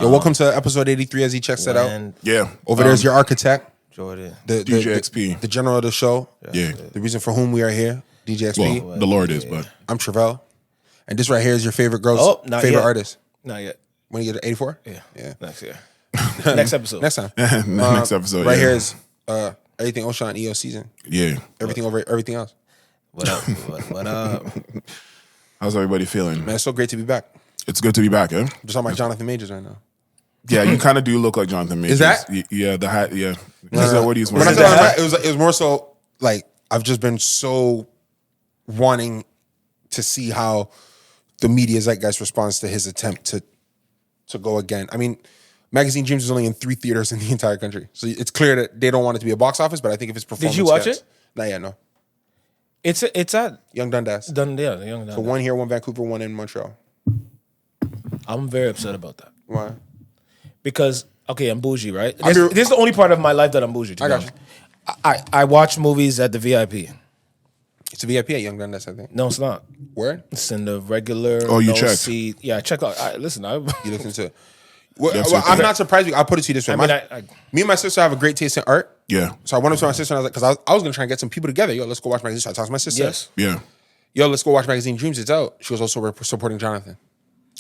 Yo, welcome to episode 83 as he checks that out. Yeah. Over there's your architect. Jordan. The DJXP. The general of the show. Yeah. The reason for whom we are here. DJXP. Well, the Lord is, but. I'm Trivelle. And this right here is your favorite girl's not favorite yet. artist. Not yet. When you get to 84? Yeah. Next year. Next episode. Next time. Next episode. Right yeah. here is EverythingOShauN EO season. Yeah. Everything over everything else. What up? What up? How's everybody feeling? Man, it's so great to be back. It's good to be back, eh? I'm just on my Jonathan Majors right now. Yeah, you kind of do look like Jonathan Majors. Is that? Yeah, the hat, yeah. What he's When I wearing. said that, it was more so like I've just been so wanting to see how the media zeitgeist responds to his attempt to go again. I mean, Magazine Dreams is only in 3 theaters in the entire country, so it's clear that they don't want it to be a box office. But I think if it's performance, Did you watch hits, it? Not yet, no. It's at Young Dundas. the Young Dundas. So one here, one Vancouver, one in Montreal. I'm very upset about that Why? because I'm bougie, right? This is the only part of my life that I'm bougie. I got you. I watch movies at the VIP. It's a VIP at Young Dundas, I think. No, it's not. Word? It's in the regular. Oh, you no checked? seat. Yeah, I check out. Listen, You listen to it. Well, Yes, I'm not surprised. I'll put it to you this way. I mean, Me and my sister have a great taste in art. Yeah. So I went up to my sister and I was like, because I was going to try and get some people together. Yo, let's go watch Magazine. So I talked to my sister. Yes. Yeah. Yo, let's go watch Magazine Dreams. It's out. She was also supporting Jonathan.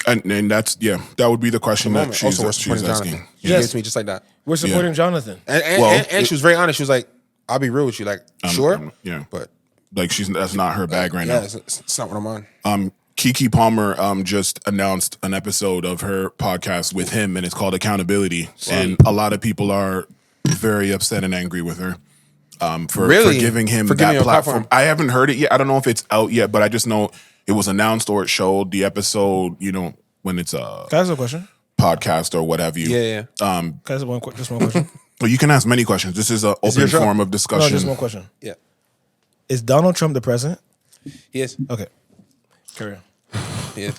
And that's, that would be the question that Moment. Also, we're she's supporting asking. Jonathan. She Yes. gave it to me just like that. We're supporting Jonathan. And she was very honest. She was like, I'll be real with you. Like, sure? Yeah. But Like, that's not her bag right yeah, now. it's not what I'm on. Keke Palmer just announced an episode of her podcast with him, and it's called Accountability. And a lot of people are very upset and angry with her for giving him that a platform. I haven't heard it yet. I don't know if it's out yet, but I just know it was announced or it showed the episode, when it's a Can I ask a question? podcast or what have you. Yeah. Can I ask just one question? But you can ask many questions. This is an open your show? form of No, discussion. just one question. Yeah. Is Donald Trump the president? Yes. Okay. Carry on. Yeah.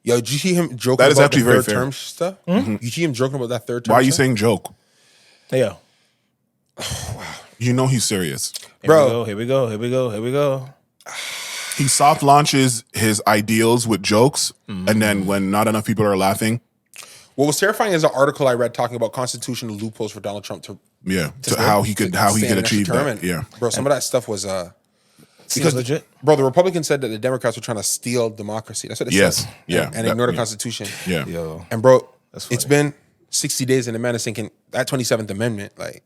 Yo, did you see him joking That is about actually the very third fair. term stuff? You see him joking about that third term Why are you stuff? saying joke? Yeah. You know he's serious. Bro. Here we go. He soft launches his ideals with jokes, and then when not enough people are laughing, What was terrifying is an article I read talking about constitutional loopholes for Donald Trump to how he could stay in an extra achieve term. that. And, Yeah. Bro, some of that stuff was Because legit. Bro, the Republicans said that the Democrats were trying to steal democracy. That's what they Yes. said. Yeah. And ignore the Constitution. Yeah. Yo. And bro, That's it's funny. been 60 days and the man is thinking that 27th Amendment, like,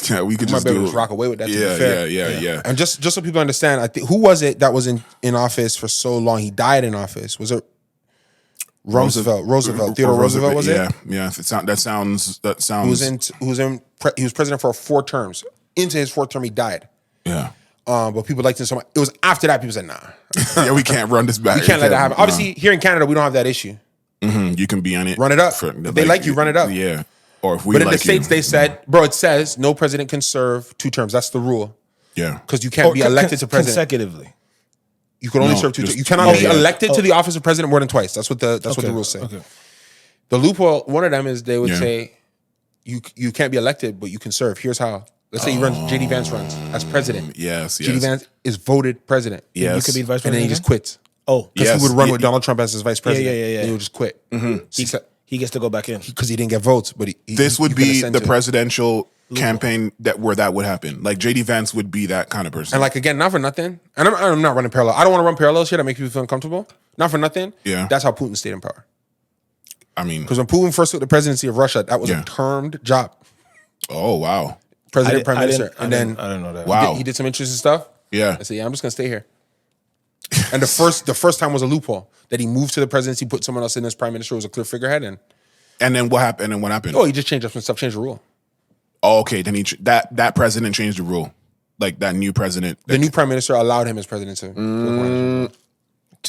Yeah, we could might just be able do to just rock away with that. To Yeah, be fair. yeah. And just so people understand, I think who was it that was in office for so long? He died in office. Was it Roosevelt? Theodore Roosevelt was it? Yeah. That sounds. He was president for 4 terms. Into his 4th term, he died. Yeah. But people liked him so much. It was after that people said, nah, Yeah, we can't run this back. we can't let that happen. Obviously, here in Canada, we don't have that issue. You can be on it. Run it up. If they like you, run it up. Yeah. Or if we But in like the States, you, they said, bro, it says no president can serve 2 terms. That's the rule. Yeah. Because you can't be elected to president. consecutively. You can only No, serve 2 terms. just- You cannot be yeah. elected to the office of president more than twice. That's what the rules say. Okay. The loophole, one of them is they would Yeah. say you can't be elected, but you can serve. Here's how. Let's say JD Vance runs as president. Yes. JD Vance is voted president. Yes. You could be the vice And then president. he just quits. Oh, Because Yes. he would run Yeah, with Donald Trump as his vice president. yeah. And he would just quit. he gets to go back in. Because he didn't get votes, but This would you could be ascend the to it. presidential campaign where that would happen. Like JD Vance would be that kind of person. And like again, not for nothing. And I'm not running parallel. I don't want to run parallel shit that make people feel uncomfortable. Not for nothing. Yeah. That's how Putin stayed in power. I mean, Because when Putin first took the presidency of Russia, that was Yeah. a termed job. oh wow, President, prime minister. I And then didn't know that. Wow. he did some interesting stuff. yeah. I said, yeah, I'm just gonna stay here. And the first time was a loophole that he moved to the presidency, put someone else in as prime minister, was a clear figurehead, and And then what happened? he just changed up some stuff, changed the rule. Oh, okay, then that president changed the rule. Like that new president. The new prime minister allowed him as president to.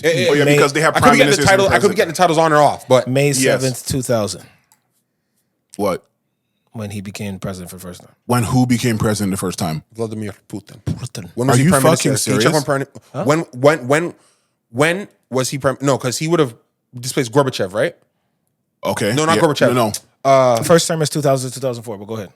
Oh yeah, because they have I could prime be getting the ministers. title. and I could be getting the titles on or off, but May Yes. 7th, 2000, what? when he became president for the first time. When who became president the first time? Vladimir Putin. Putin. When was Are he you prime fucking minister? Can you check serious? when was he prime? No, because he would have displaced Gorbachev, right? Okay. No, not yeah. Gorbachev. No. First term is 2000, 2004, but go ahead.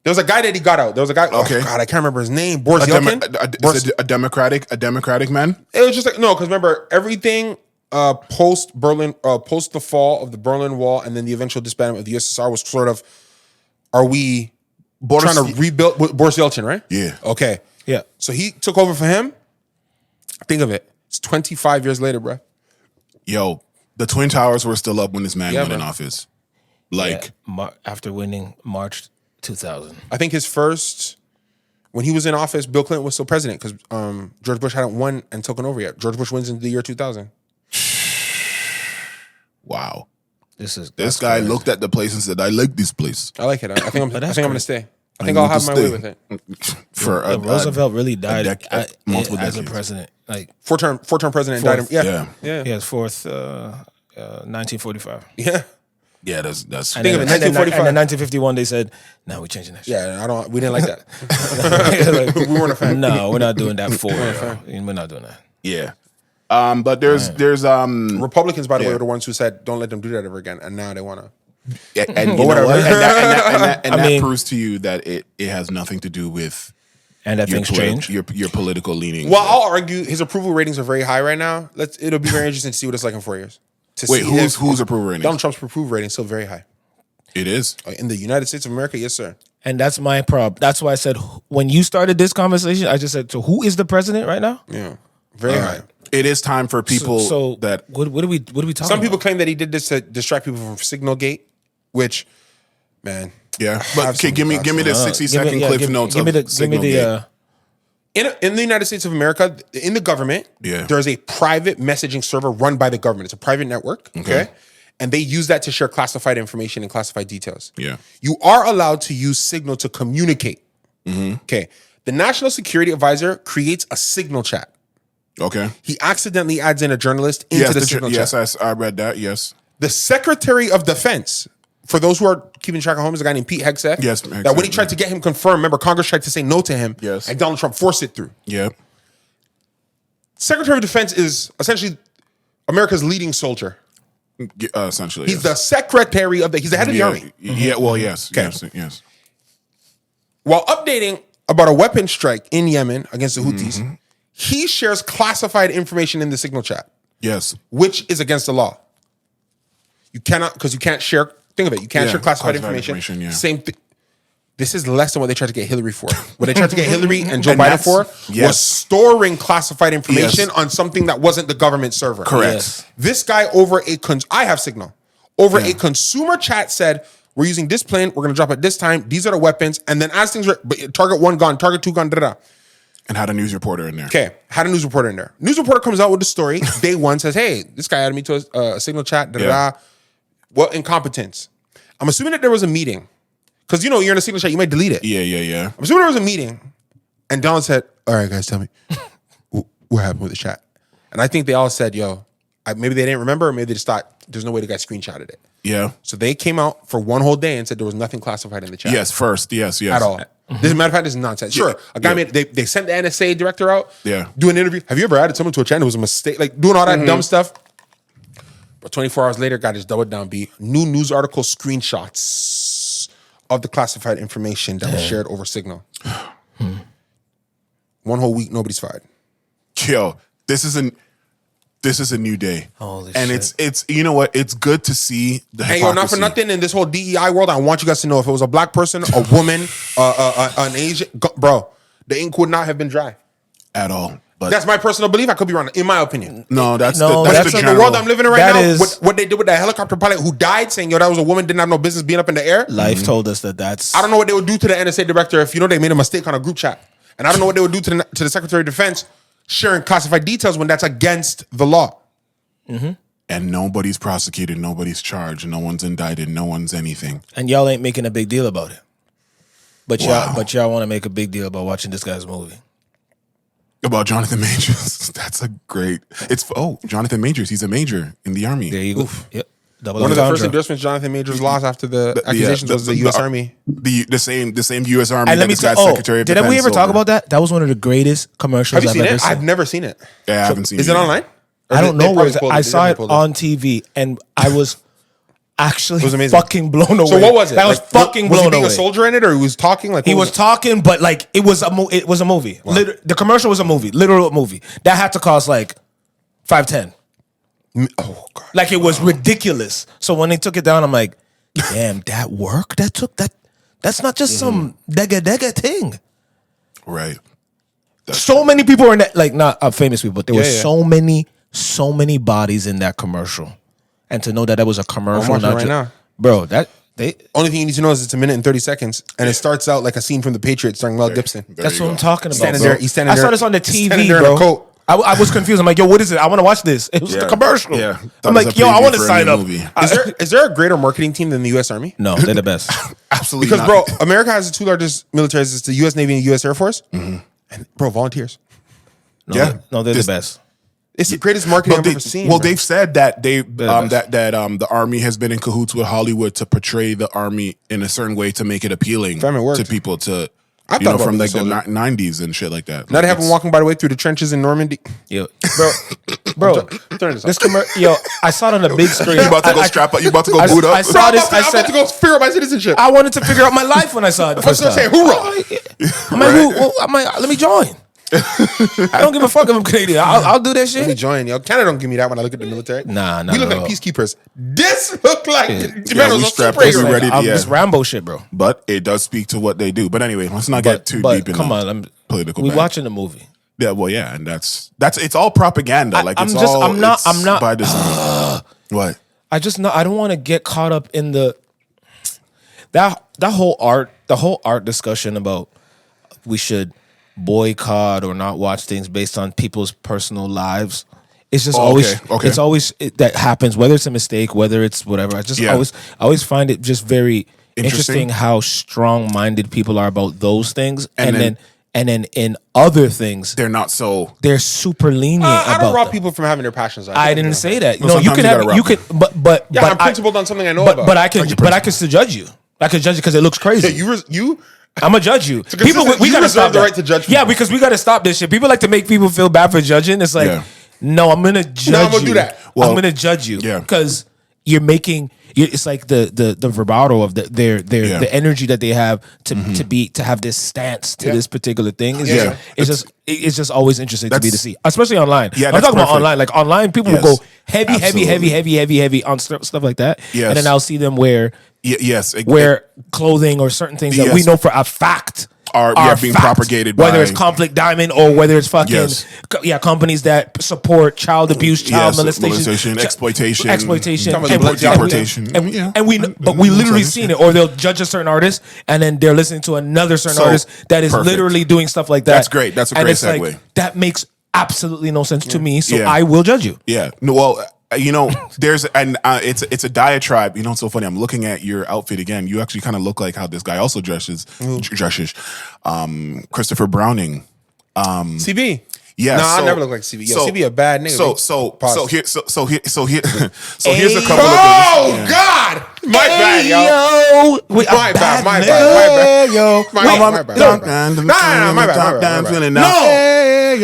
There was a guy that he got out. There was a guy. Okay. Oh God, I can't remember his name. Boris A Yeltsin. democratic man. It was just like no, because remember everything post Berlin, post the fall of the Berlin Wall and then the eventual disbandment of the USSR was sort of, are we trying to rebuild Boris Yeltsin, right? Yeah. Okay. Yeah. So he took over for him. Think of it. It's 25 years later, bro. Yo, the Twin Towers were still up when this man went in bro. office. Like after winning March 2000. I think his first, when he was in office, Bill Clinton was still president because George Bush hadn't won and taken over yet. George Bush wins in the year 2000. Wow. This guy looked at the place and said, "I like this place." I like it. I think I'm going to stay. I think I I'll need have to my stay. way with it. For Roosevelt really died multiple as a decades. president. Like Four-term president Fourth. died. Yeah. he has fourth 1945. Yeah. Yeah, that's And Think then, of it, and then 1945. 1951 they said, "No, we're changing that shit." Yeah. We didn't like that. Like, We weren't a fan. no, we're not doing that we're not doing that. yeah. But there's Republicans, by the way, Yeah. were the ones who said, "Don't let them do that ever again," and now they want to. and you know whatever. what? And I that mean- proves to you that it has nothing to do with And that things change. your political leanings. Well, I'll argue his approval ratings are very high right now. It'll be very interesting to see what it's like in 4 years. Wait, who's approval rating? Donald Trump's approval rating is still very high It is. in the United States of America. Yes, sir. And that's my problem. That's why I said when you started this conversation, I just said, "So who is the president right now?" Yeah, very high. It is time for people So that what are we talking? Some people about? claim that he did this to distract people from Signal Gate, which, man, yeah. But have okay, some give me the thoughts. 60-second cliff notes Give me of Signal in the United States of America, in the government, Yeah. there's a private messaging server run by the government. It's a private network, okay? And they use that to share classified information and classified details. Yeah. You are allowed to use Signal to communicate. Mm-hmm. Okay. The National Security Advisor creates a Signal chat. Okay. He accidentally adds in a journalist into the Signal chat. Yes, I read that. Yes. The Secretary of Defense, for those who are keeping track at home, is a guy named Pete Hegseth. Yes, That when he tried to get him confirmed, remember Congress tried to say no to him. Yes. And Donald Trump forced it through. Yeah. Secretary of Defense is essentially America's leading soldier. Essentially. He's the secretary he's the head of the army. Yeah. Well, yes. Okay. Yes. While updating about a weapons strike in Yemen against the Houthis, he shares classified information in the Signal chat, Yes. which is against the law. You cannot, because you can't share, think of it, you can't share classified information. Yeah. Same thing. This is less than what they tried to get Hillary for. What they tried to get Hillary and Joe Biden for was storing classified information on something that wasn't the government server. Correct. Yes. This guy I have Signal, over a consumer chat said, we're using this plane, we're going to drop at this time, these are the weapons, and then as things are, target 1 gone, target 2 gone, da-da-da. And had a news reporter in there. Okay, had a news reporter in there. News reporter comes out with the story, day one, says, hey, this guy added me to a Signal chat, da-da-da. Yeah. What incompetence? I'm assuming that there was a meeting. Because, you're in a Signal chat, you might delete it. Yeah. I'm assuming there was a meeting. And Donald said, all right, guys, tell me, what happened with the chat? And I think they all said, maybe they didn't remember, or maybe they just thought there's no way the guy screenshotted it. Yeah. So they came out for one whole day and said there was nothing classified in the chat. Yes. First. Yes. At all. This, as a matter of fact, this is nonsense. Sure, a guy they sent the NSA director out. Yeah. Do an interview. Have you ever added someone to a chat? It was a mistake. Like doing all that dumb stuff. But 24 hours later, got his double down beat. New news article screenshots of the classified information that was shared over Signal. 1 whole week, nobody's fired. Yo, this is a new day. Holy and shit. it's you know what? It's good to see the Hey, hypocrisy. not for nothing in this whole DEI world, I want you guys to know if it was a black person, a woman, an Asian, bro, the ink would not have been dry. At all. But That's my personal belief. I could be wrong. In my opinion. that's That's the the general. world I'm living in right That now. is- What they did with that helicopter pilot who died, saying, that was a woman, didn't have no business being up in the air. Life told us that's. I don't know what they would do to the NSA director if, they made a mistake on a group chat. And I don't know what they would do to the Secretary of Defense sharing classified details when that's against the law. And nobody's prosecuted, nobody's charged, no one's indicted, no one's anything. And y'all ain't making a big deal about it. But Wow. y'all want to make a big deal about watching this guy's movie. About Jonathan Majors. That's a great. Jonathan Majors. He's a major in the army. There you go. Yep. Double One of the first entendre. endorsements Jonathan Majors lost after the accusations was the U.S. Army. The same U.S. Army. And let me tell Secretary of didn't we Defense ever talk over. about that? That was one of the greatest commercials Have you I've seen ever it? seen. I've never seen it. Yeah, I haven't seen it. Is it either. online? Or I don't they know where probably pulled I They saw it pulled on TV, and I was actually was amazing. fucking blown away. So what was it? That was Like, fucking was blown he being away. a soldier in it, or he was talking like He what was it? talking, but like it was a movie. The commercial was a movie, literal movie that had to cost like $510. Oh God. Like it was ridiculous. So when they took it down, I'm like, damn, that work? That's not just some dega thing. Right. So many people are in that, like not famous people, but there were so many bodies in that commercial. And to know that was a commercial, I'm watching it right now. Bro, only thing you need to know is it's 1 minute and 30 seconds, and it starts out like a scene from The Patriots starring Mel Gibson. That's what I'm talking about. Standing there, he's standing I there. saw this on the TV, there bro. in a coat. I was confused. I'm like, yo, what is it? I want to watch this. It was the commercial. Yeah. I'm like, yo, I want to sign up. Is there a greater marketing team than the U.S. Army? No, they're the best. Absolutely. Because, bro, America has the two largest militaries. It's the U.S. Navy and the U.S. Air Force. And, bro, volunteers. They're the best. It's the greatest marketing I've ever seen. Well, they've said that the Army has been in cahoots with Hollywood to portray the Army in a certain way to make it appealing to people from like the 90s and shit like that. Now they have them walking by the way through the trenches in Normandy. Yo, bro, this commercial. I saw it on the big screen. You about to go strap up? You about to go boot up? I saw this. I'm about to go figure out my citizenship. I wanted to figure out my life when I saw it the first time. Saying, hoorah! I'm like, let me join. I don't give a fuck if I'm Canadian. I'll do that shit. Let me join, yo. Canada don't give me that when I look at the military. Nah. We look at peacekeepers. This look like we strapped up, we ready. It's Rambo shit, bro. But it does speak to what they do. But anyway, let's not get too deep in political. We watching the movie. Yeah, well, yeah, and that's it's all propaganda. I'm not by design. What? I don't want to get caught up in that whole art discussion about we should boycott or not watch things based on people's personal lives. It's just it's always that happens, whether it's a mistake, whether it's whatever. I always find it just very interesting how strong-minded people are about those things, and then in other things they're super lenient. I don't about rob them. people from having their passions. I didn't say that. No, you can have but I'm principled on something I know about. But I can still judge you. I can judge you because it looks crazy. You I'm gonna judge you. People, we gotta stop the right to judge people. Yeah, because we gotta stop this shit. People like to make people feel bad for judging. It's like, no, I'm gonna judge you. No, I'm gonna do that. Well, I'm gonna judge you. Yeah, because you're making. It's like the vibrato of the energy that they have to have this stance to this particular thing. It's just always interesting to see, especially online. Yeah, I'm talking about online. Like online, people will go heavy on stuff like that. Yes. And then I'll see them wear clothing or certain things that we know for a fact are being propagated by, whether it's Conflict Diamond or whether it's fucking companies that support child abuse, child molestation, exploitation, deportation, and we literally seen it. Or they'll judge a certain artist and then they're listening to another certain artist that is literally doing stuff like that. That's great. That's a great segue. Like, that makes absolutely no sense to me. So I will judge you. Yeah. No, well. There's it's a diatribe. It's so funny. I'm looking at your outfit again. You actually kind of look like how this guy also dresses. Christopher Browning. CB. Yeah, no, I never look like CB. Yo, CB a bad nigga. So here's a couple of things. Oh God, my bad, yo. My bad. My bad. No,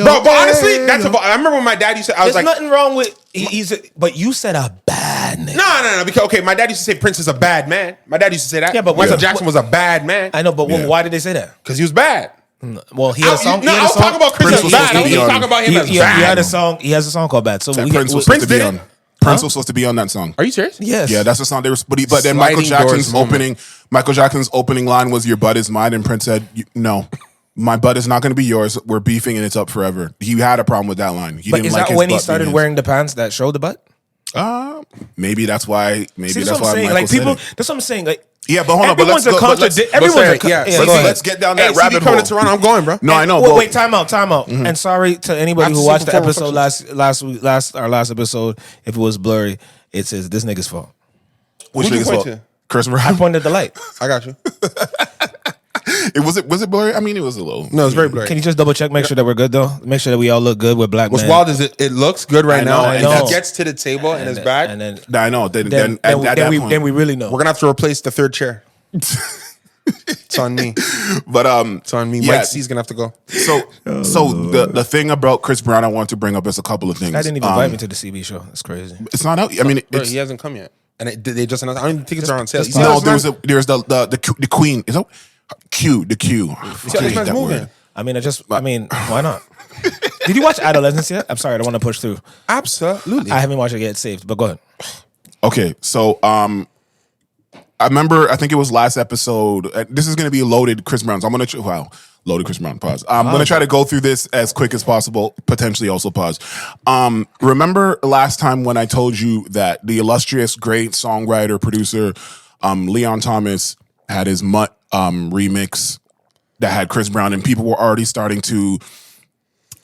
bro. But honestly, I remember when my dad used to. I was There's like, nothing wrong with but you said a bad nigga. No. Because my dad used to say Prince is a bad man. My dad used to say that. Yeah, but Michael Jackson was a bad man. I know, but why did they say that? Because he was bad. Well, he had a song. I was talking about Prince as bad. I was talking about him as bad. He had a song. He has a song called "Bad." So Prince was supposed to be on. Prince was supposed to be on that song. Are you serious? Yes. Yeah, that's the song they were. But then Michael Jackson's opening line was "Your butt is mine," and Prince said, "No, my butt is not going to be yours. We're beefing, and it's up forever." He had a problem with that line. But is that when he started wearing the pants that showed the butt? Maybe that's why. That's why Michael said it. That's what I'm saying. Like. Yeah, but hold on. Let's get down that rabbit hole. Coming to Toronto, I'm going, bro. No, I know. Wait, time out. Mm-hmm. And sorry to anybody who watched the episode our last episode. If it was blurry, it says this nigga's fault. Which nigga's fault? Chris Brown. I pointed the light. I got you. Was it blurry? I mean, it was a little. No, it's very blurry. Can you just double check? Make sure that we're good though. Make sure that we all look good with black. What's men. wild is it looks good right now. I know. It gets to the table and it's bad. And then I know. Then we really know. We're gonna have to replace the third chair. It's on me. But it's on me. Mike C's gonna have to go. So the thing about Chris Brown I want to bring up is a couple of things. I didn't even invite me to the CB show. That's crazy. It's not out. I mean, he hasn't come yet, and they just announced. I don't even think it's on sale. No, there's the Queen. Is that Q? The Q. Moving. I mean, why not? Did you watch Adolescence yet? I'm sorry, I don't want to push through. Absolutely. I haven't watched it yet. It's saved, but go ahead. Okay, so I remember, I think it was last episode. This is going to be loaded Chris Brown. So I'm going to loaded Chris Brown. Pause. I'm going to try to go through this as quick as possible. Potentially also pause. Remember last time when I told you that the illustrious, great songwriter, producer, Leon Thomas had his Mutt remix that had Chris Brown, and people were already starting to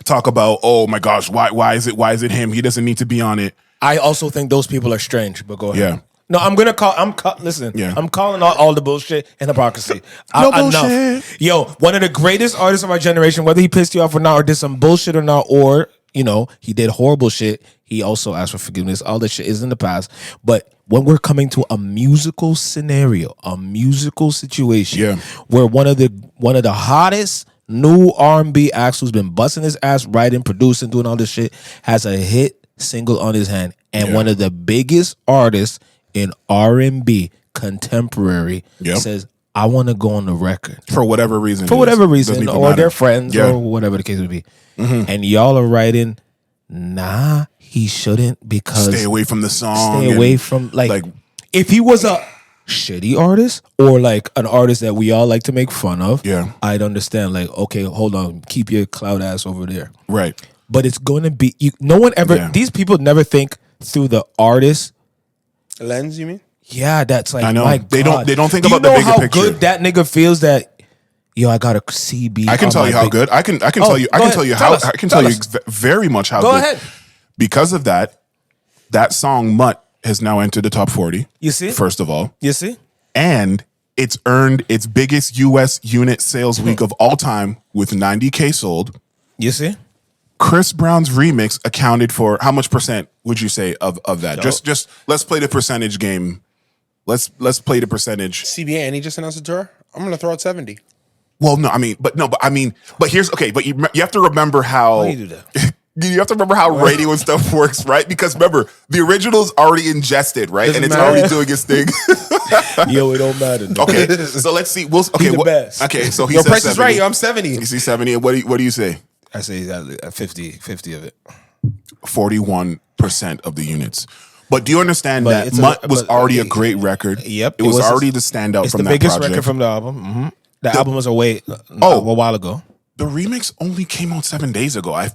talk about, oh my gosh, why is it him? He doesn't need to be on it. I also think those people are strange, but go ahead. Yeah. No, I'm gonna call. Listen. Yeah. I'm calling out all the bullshit and hypocrisy. No bullshit. Enough. Yo, one of the greatest artists of our generation, whether he pissed you off or not, or did some bullshit or not, or he did horrible shit. He also asked for forgiveness. All that shit is in the past. But when we're coming to a musical scenario, a musical situation, where one of the hottest new R&B acts who's been busting his ass, writing, producing, doing all this shit, has a hit single on his hand, and one of the biggest artists in R&B contemporary says, I want to go on the record. For whatever reason. Or their friends, or whatever the case would be. Mm-hmm. And y'all are writing, nah, he shouldn't, because... Stay away from the song. Stay away from, like, if he was a shitty artist, or like an artist that we all like to make fun of, I'd understand, like, okay, hold on, keep your cloud ass over there. Right. But it's going to be... no one ever... These people never think through the artist... lens, you mean? Yeah, that's like, I know. my They God. don't think about the bigger picture. You know how good that nigga feels that, yo, I got a CB. I can tell you how good. I can tell you very much how good. Go ahead. Because of that song Mutt has now entered the top 40. You see? First of all. You see? And it's earned its biggest US unit sales week of all time with 90K sold. You see? Chris Brown's remix accounted for how much percent would you say of that? Just let's play the percentage game. Let's play the percentage. CBA, and he just announced a tour. I'm gonna throw out 70. Well, but here's okay. But you have to remember how. Why you do that? You have to remember how radio and stuff works, right? Because remember, the original's already ingested, right? Doesn't and it's matter. already doing its thing. Yo, it don't matter. No. Okay, so let's see. Best. Okay, so he Your says price 70. is right. Yo, I'm 70. You see 70, and what do you say? I say 50 of it. 41% of the units. But do you understand that Mutt was already a great record? Yep. It was already the standout from that project. It's the biggest record from the album. Mm-hmm. The album was a while ago. The remix only came out 7 days ago. I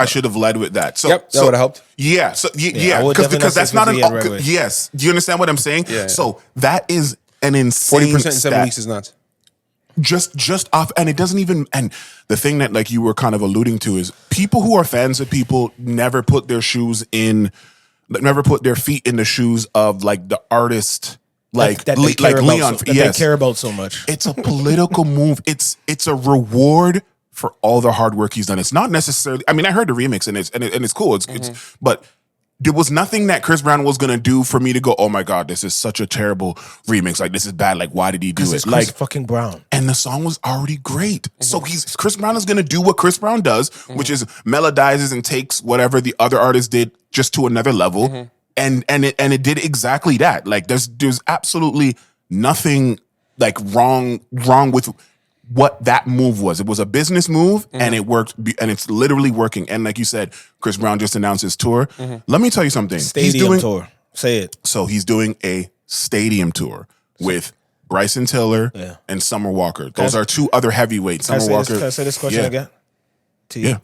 should have led with that. So that would have helped. Yeah. So because that's not yes. Do you understand what I'm saying? Yeah. So that is an insane 40% in 7 weeks is nuts. Just off, and it doesn't even. And the thing that like you were kind of alluding to is people who are fans of people never put their feet in the shoes of like the artist. Like Leon, they care about so much. It's a political move. It's a reward for all the hard work he's done. It's not necessarily. I mean, I heard the remix and it's cool. It's but there was nothing that Chris Brown was gonna do for me to go, oh my God, this is such a terrible remix. Like this is bad. Like why did he do it? It's Chris fucking Brown. And the song was already great. So Chris Brown is gonna do what Chris Brown does, which is melodizes and takes whatever the other artist did just to another level. And it did exactly that. Like there's absolutely nothing like wrong with what that move was. It was a business move and it worked, and it's literally working. And like you said, Chris Brown just announced his tour. Let me tell you something. Stadium tour. Say it. So he's doing a stadium tour with Bryson Tiller and Summer Walker. Those are two other heavyweights. Can I say this question again? To you? Yeah.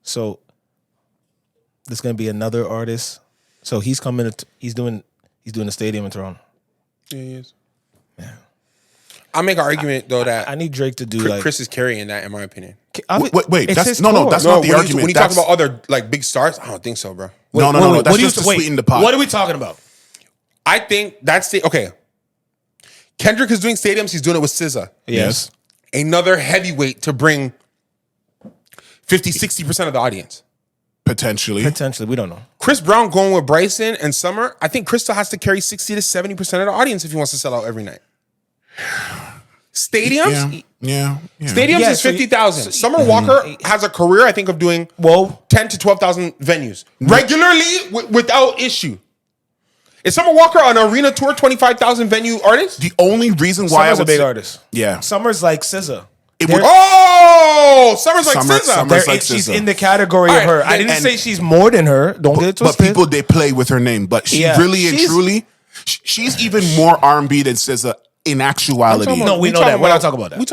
So there's gonna be another artist. So he's coming. He's doing a stadium in Toronto. Yeah, he is. Yeah. I'll make an argument though that I need Drake to do Chris is carrying that in my opinion. Wait. That's not the argument. When you talk about other like big stars, I don't think so, bro. No. That's just to sweeten the pot. What are we talking about? I think that's okay. Kendrick is doing stadiums. He's doing it with SZA. Yes. Another heavyweight to bring 50-60% of the audience. Potentially, we don't know. Chris Brown going with Bryson and Summer. I think Chris still has to carry 60 to 70% of the audience if he wants to sell out every night. Stadiums, Stadiums is 50,000. Summer Walker has a career, I think, of doing 10 to 12,000 venues regularly without issue. Is Summer Walker on an arena tour 25,000 venue artist? The only reason why Summer's a big artist. Yeah, Summer's like SZA. Summer's like SZA. She's in the category of her. I didn't say she's more than her. Don't get it twisted. But people, they play with her name. But she's even more R&B than SZA in actuality. No, we know that. We're not talking about that. He's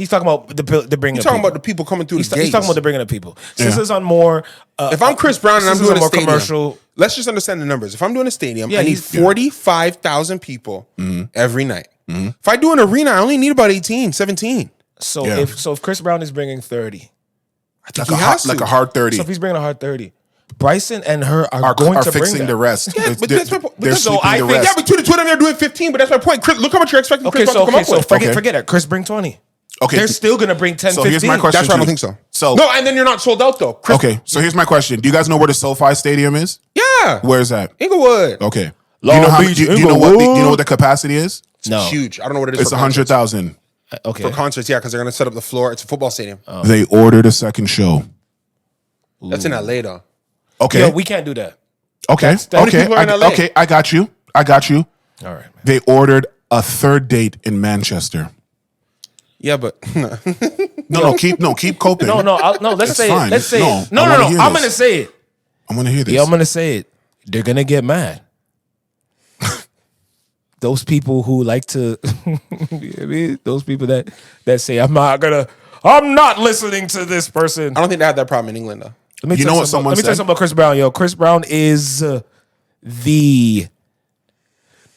talking about the bringing. He's talking about the people coming through the gates. He's talking about the bringing of people. SZA's on more. If I'm Chris Brown and I'm doing a stadium, commercial. Let's just understand the numbers. If I'm doing a stadium, I need 45,000 people every night. If I do an arena, I only need about 18, 17. So if Chris Brown is bringing 30, I think he has like a hard 30. So if he's bringing a hard 30, Bryson and her are going to fixing bring the rest. Yeah, but that's my point. So I think between the two of them, they're doing 15. But that's my point. Chris, look how much you're expecting Chris Brown to come up with. Forget it. Chris bring 20. Okay, they're still gonna bring 10, 15. Here's my question. That's why I don't think so. No, and then you're not sold out though. So here's my question. Do you guys know where the SoFi Stadium is? Yeah. Where's that? Inglewood. Okay. Do you know what the capacity is? No. It's huge. I don't know what it is. It's 100,000. Okay. For concerts, yeah, because they're gonna set up the floor. It's a football stadium. They ordered a second show. That's in LA though. Okay. Yo, we can't do that. Okay. Okay. I got you. All right. Man. They ordered a third date in Manchester. Yeah, but keep coping. Let's say it. Let's say it. No. I'm gonna say it. I'm gonna hear this. Yeah, I'm gonna say it. They're gonna get mad. Those people who like to, those people that say I'm not listening to this person. I don't think they have that problem in England though. Let me tell you something about Chris Brown, yo. Chris Brown is the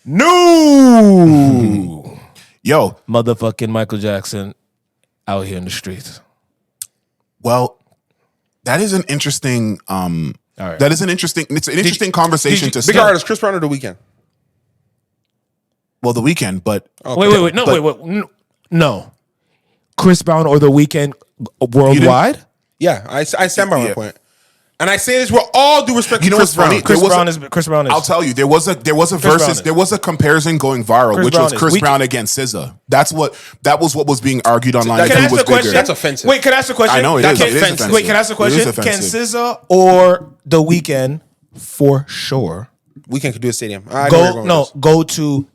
new motherfucking Michael Jackson out here in the streets. Well, that is an interesting. That is an interesting. It's an interesting conversation to start. Bigger artist, Chris Brown or The Weeknd? Well, The Weeknd, but wait. No. Chris Brown or The Weeknd worldwide? Yeah, I stand by my point. And I say this with all due respect to Chris Brown. Chris Brown is. I'll tell you, there was a versus, there was a comparison going viral, which was Chris Brown against SZA. That was what was being argued online. Can I ask a question? That's offensive. Wait, can I ask a question? I know it is. It is offensive. Wait, can I ask a question? Can SZA or The Weeknd for sure? Weeknd could do a stadium. Go to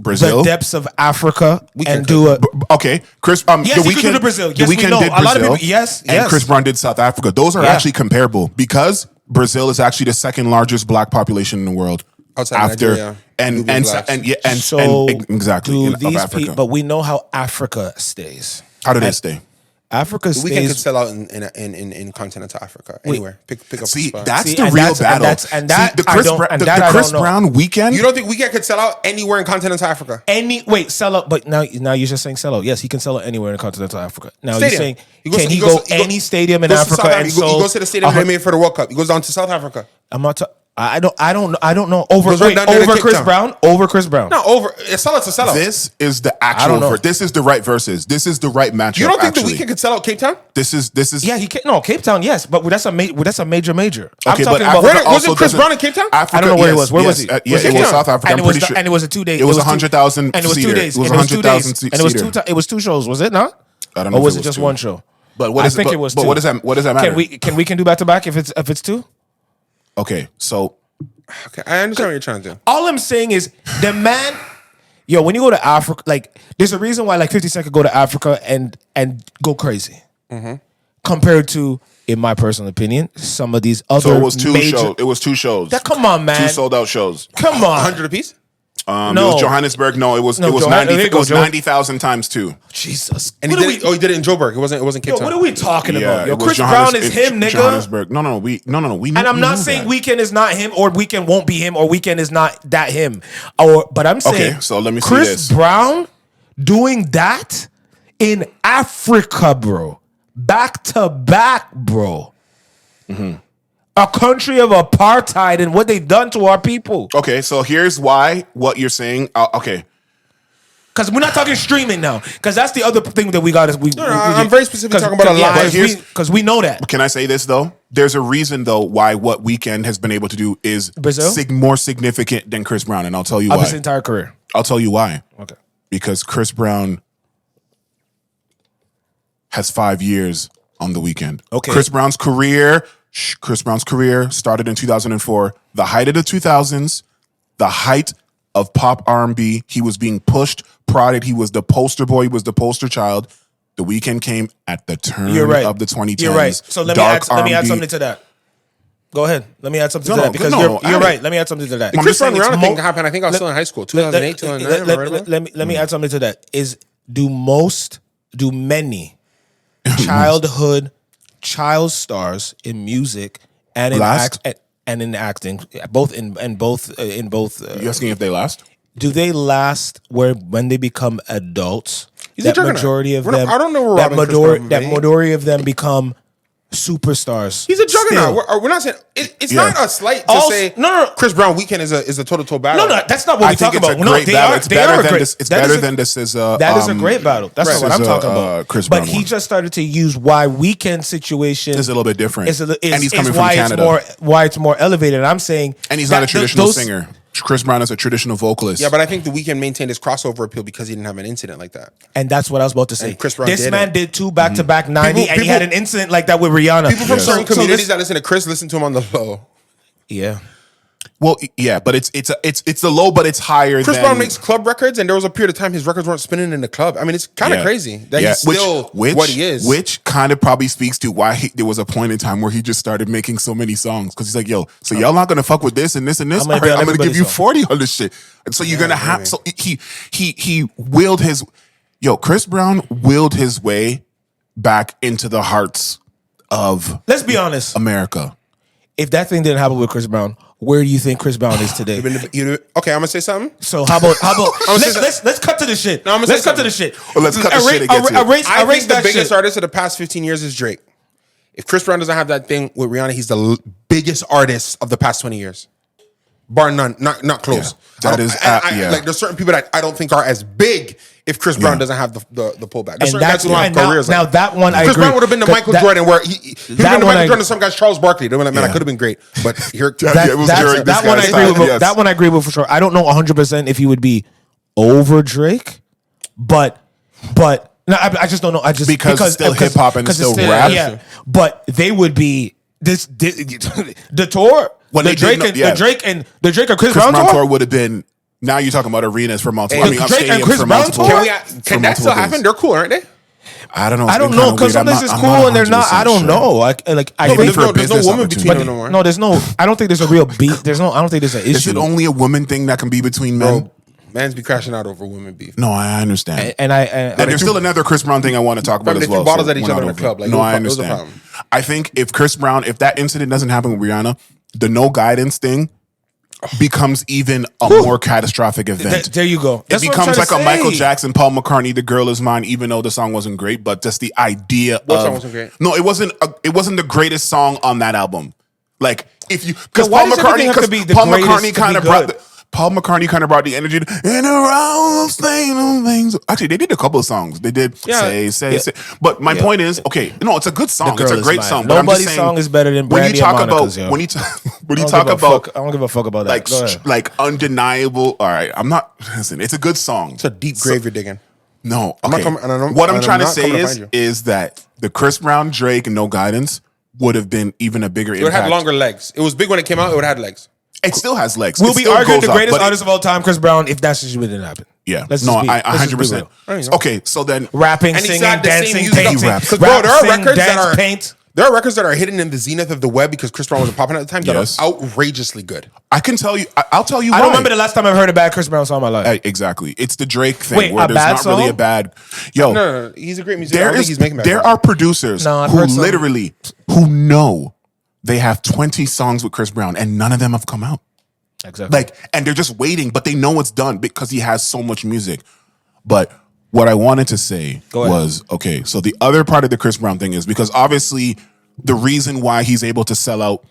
Brazil, the depths of Africa, and do a Chris. Yes, he could do Brazil. Yes, we know. Did Brazil, a lot of people. Yes, and Chris Brown did South Africa. Those are actually comparable because Brazil is actually the second largest black population in the world outside Nigeria. Exactly. These Africa. But we know how Africa stays. How do they stay? Africa stays. The Weeknd could sell out in continental Africa. Anywhere. Pick up See, a spot. that's the real battle. The Chris Brown Weeknd. You don't think Weeknd could sell out anywhere in continental Africa? Sell out. But now you're just saying sell out. Yes, he can sell out anywhere in continental Africa. Now you're saying can he go any stadium in Africa and he goes to the stadium they made for the World Cup. He goes down to South Africa. I'm not. I don't know. Over Chris Brown. Over Chris Brown. No, over. Sell out to sell out. This is the actual. This is the right verses. This is the right matchup. You don't think The Weeknd could sell out Cape Town? This is. Yeah, he can. No, Cape Town. Yes, but that's a major. Okay, I'm talking about. Wasn't Chris Brown in Cape Town? Africa, I don't know where he was. Where was he? Yeah, it was South Africa. I'm pretty sure. And it was a 2 day. It was 100,000. And it was 2 days. It was 100,000 seater. And it was 2 shows. Was it not? I don't know. Or was it just 1 show? But what is? I think it was 2. But what does that matter? Can we do back to back if it's 2? Okay, so. Okay, I understand what you're trying to do. All I'm saying is the man, when you go to Africa, like there's a reason why like 50 Cent could go to Africa and go crazy, compared to, in my personal opinion, some of these other. So it was 2 shows. It was 2 shows. Come on, man. 2 sold out shows. Come on, 100 apiece. No. It was Johannesburg. No, it was 90,000 times 2. Jesus. And he did it in Joburg. It wasn't Cape Town. What are we talking about? Yo, Chris Brown is him, nigga. Johannesburg. No. We and I'm not saying Weeknd is not him, or Weeknd won't be him, or Weeknd is not that him. But I'm saying, okay, so let me see Chris Brown doing that in Africa, bro, back to back, bro. A country of apartheid and what they done to our people. Okay, so here's why what you're saying. Okay. Because we're not talking streaming now. Because that's the other thing that we got. I'm very specifically talking about a live. Because we know that. Can I say this, though? There's a reason, though, why what Weeknd has been able to do is more significant than Chris Brown. And I'll tell you why. Of his entire career. I'll tell you why. Okay. Because Chris Brown has 5 years on The Weeknd. Okay. Chris Brown's career started in 2004. The height of the 2000s, the height of pop R&B. He was being pushed, prodded. He was the poster boy. He was the poster child. The Weeknd came at the turn You're of the 2010s. You're right. So let me add something to that. Go ahead. Let me add something to that because you're right. Let me add something to that. The Chris Brown Rihanna thing happened. I think I was still in high school, 2008, 2009. Let me add something to that. Do many childhood child stars in music and in acting, both in both. You asking if they last? Do they last when they become adults? He's a juggernaut. Majority of them. I don't know that majority of them become superstars. He's a juggernaut. We're not saying it's not a slight to say Chris Brown Weeknd is a toe-to-toe battle. No, that's not what we're talking about. No, they are. It's better than this is. That is a great battle. That's not what I'm talking about. Chris Brown but he just started to use why Weeknd situation is a little bit different, and he's coming from Canada. Why it's more elevated. And I'm saying, and he's not a traditional singer. Chris Brown is a traditional vocalist. Yeah, but I think The Weeknd maintained his crossover appeal because he didn't have an incident like that. And that's what I was about to say. And Chris Brown this man did 2 back-to-back 90, and he had an incident like that with Rihanna. People from certain communities that listen to Chris listen to him on the low. Yeah. Well, yeah, but it's the low, but it's higher. Chris Brown makes club records, and there was a period of time his records weren't spinning in the club. I mean, it's kind of crazy that he's still what he is. Which kind of probably speaks to why there was a point in time where he just started making so many songs because he's like, yo, so y'all not gonna fuck with this and this and this. I'm gonna give you 40 on this shit. And so you're gonna have. So he willed his. Yo, Chris Brown willed his way back into the hearts of. Let's be honest, America. If that thing didn't happen with Chris Brown, where do you think Chris Brown is today? Okay, I'm gonna say something. So how about let's cut to the shit. No, let's cut to the shit. Well, let's cut the shit and get to it. I think the biggest artist of the past 15 years is Drake. If Chris Brown doesn't have that thing with Rihanna, he's the biggest artist of the past 20 years, bar none, not close. Yeah, that is like there's certain people that I don't think are as big. If Chris Brown doesn't have the pullback, now that one I agree. Chris Brown would have been the Michael Jordan, where he would have been the Michael Jordan. Some guy's Charles Barkley. They were like, man, I could have been great, but here that one I agree with. That one I agree with for sure. I don't know 100% if he would be over Drake, but no, I just don't know. Because it's still hip hop and it's still rap. Yeah, but they would be the tour. When the Drake and Chris Brown tour would have been. Now you're talking about arenas for multiple. Drake and Chris Brown tour. Can that still happen? They're cool, aren't they? I don't know. I don't know because sometimes it's cool and they're not. I don't know. I think there's no woman between them no more. No, there's no. I don't think there's a real beat. I don't think there's an issue. Is it only a woman thing that can be between men? Bro, man's be crashing out over women beef. No, I understand. And there's still another Chris Brown thing I want to talk about as well. Bottles at each other in the club. No, I understand. I think if Chris Brown, if that incident doesn't happen with Rihanna, the no guidance thing becomes even a more catastrophic event. There you go. It becomes like a Michael Jackson, Paul McCartney, "The Girl Is Mine," even though the song wasn't great, but just the idea song wasn't great? No, it wasn't the greatest song on that album. Like if you because Paul McCartney kind of brought the energy in around things. Actually, they did a couple of songs. They did say. But my point is, okay, no, it's a good song. It's a great song. Nobody's song is better than Brandy and Monica's. When you talk about, I don't give a fuck about that. Like undeniable. All right, I'm not. Listen, it's a good song. It's a deep grave you're digging. No, okay. What I'm trying to say is that the Chris Brown Drake No Guidance would have been even a bigger impact. It would have longer legs. It was big when it came out. It would have had legs. It still has legs. We'll be arguing the greatest artist of all time, Chris Brown, if that situation didn't happen. Yeah. I 100%. Okay, so then rapping, singing, dancing, painting. Because bro, there are records that are hidden in the zenith of the web because Chris Brown wasn't popping at the time that are outrageously good. I can tell you. I'll tell you. I don't remember the last time I've heard a bad Chris Brown song in my life. Exactly. It's the Drake thing where there's not really a bad. Yo, no. He's a great musician. I don't think he's making bad. There are producers who know. They have 20 songs with Chris Brown and none of them have come out. Exactly. And they're just waiting, but they know it's done because he has so much music. But what I wanted to say was, okay, so the other part of the Chris Brown thing is because obviously the reason why he's able to sell out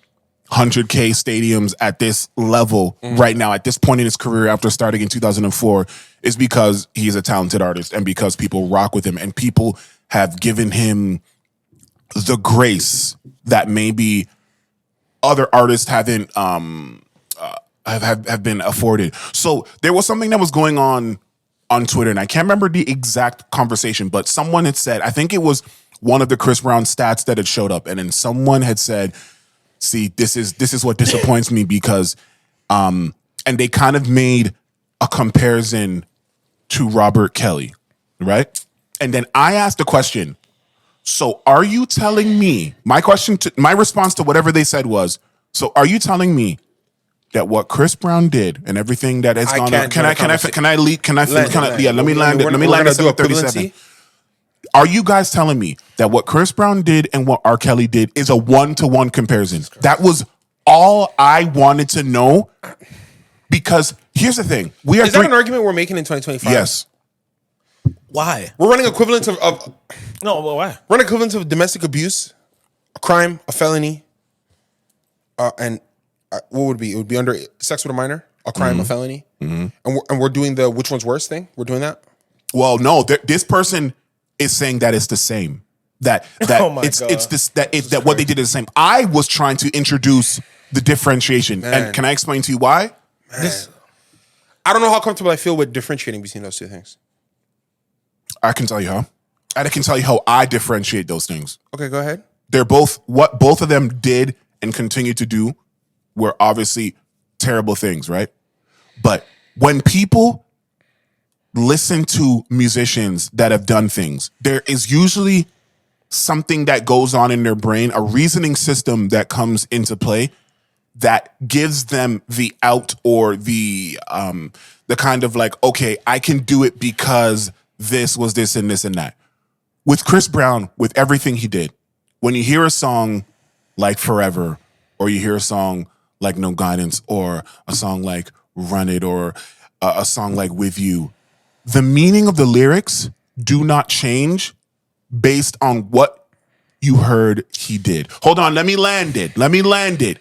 100K stadiums at this level right now, at this point in his career after starting in 2004, is because he's a talented artist and because people rock with him and people have given him the grace that maybe other artists haven't have been afforded. So there was something that was going on Twitter, and I can't remember the exact conversation, but someone had said, I think it was one of the Chris Brown stats that had showed up, and then someone had said, "See, this is what disappoints me because," and they kind of made a comparison to Robert Kelly, right? And then I asked a question. So are you telling me, my response to whatever they said was, so are you telling me that what Chris Brown did and everything that has gone on, let me land this in 30 seconds. Are you guys telling me that what Chris Brown did and what R. Kelly did is a 1-to-1 comparison? That was all I wanted to know. Because here's the thing. Is that an argument we're making in 2025? Yes. Why? We're running equivalents of no, well, why? We're running equivalents of domestic abuse, a crime, a felony, and what would it be? It would be under sex with a minor, a crime, a felony, and we're doing the which one's worse thing. We're doing that. Well, no, this person is saying that it's the same. That what they did is the same. I was trying to introduce the differentiation, and can I explain to you why? I don't know how comfortable I feel with differentiating between those two things. I can tell you how. I can tell you how I differentiate those things. Okay, go ahead. They're both, what both of them did and continue to do were obviously terrible things, right? But when people listen to musicians that have done things, there is usually something that goes on in their brain, a reasoning system that comes into play that gives them the out or the kind of like, okay, I can do it because this was this and this and that. With Chris Brown, with everything he did, when you hear a song like Forever, or you hear a song like No Guidance, or a song like Run It, or a song like With You, the meaning of the lyrics do not change based on what you heard he did. Hold on, let me land it.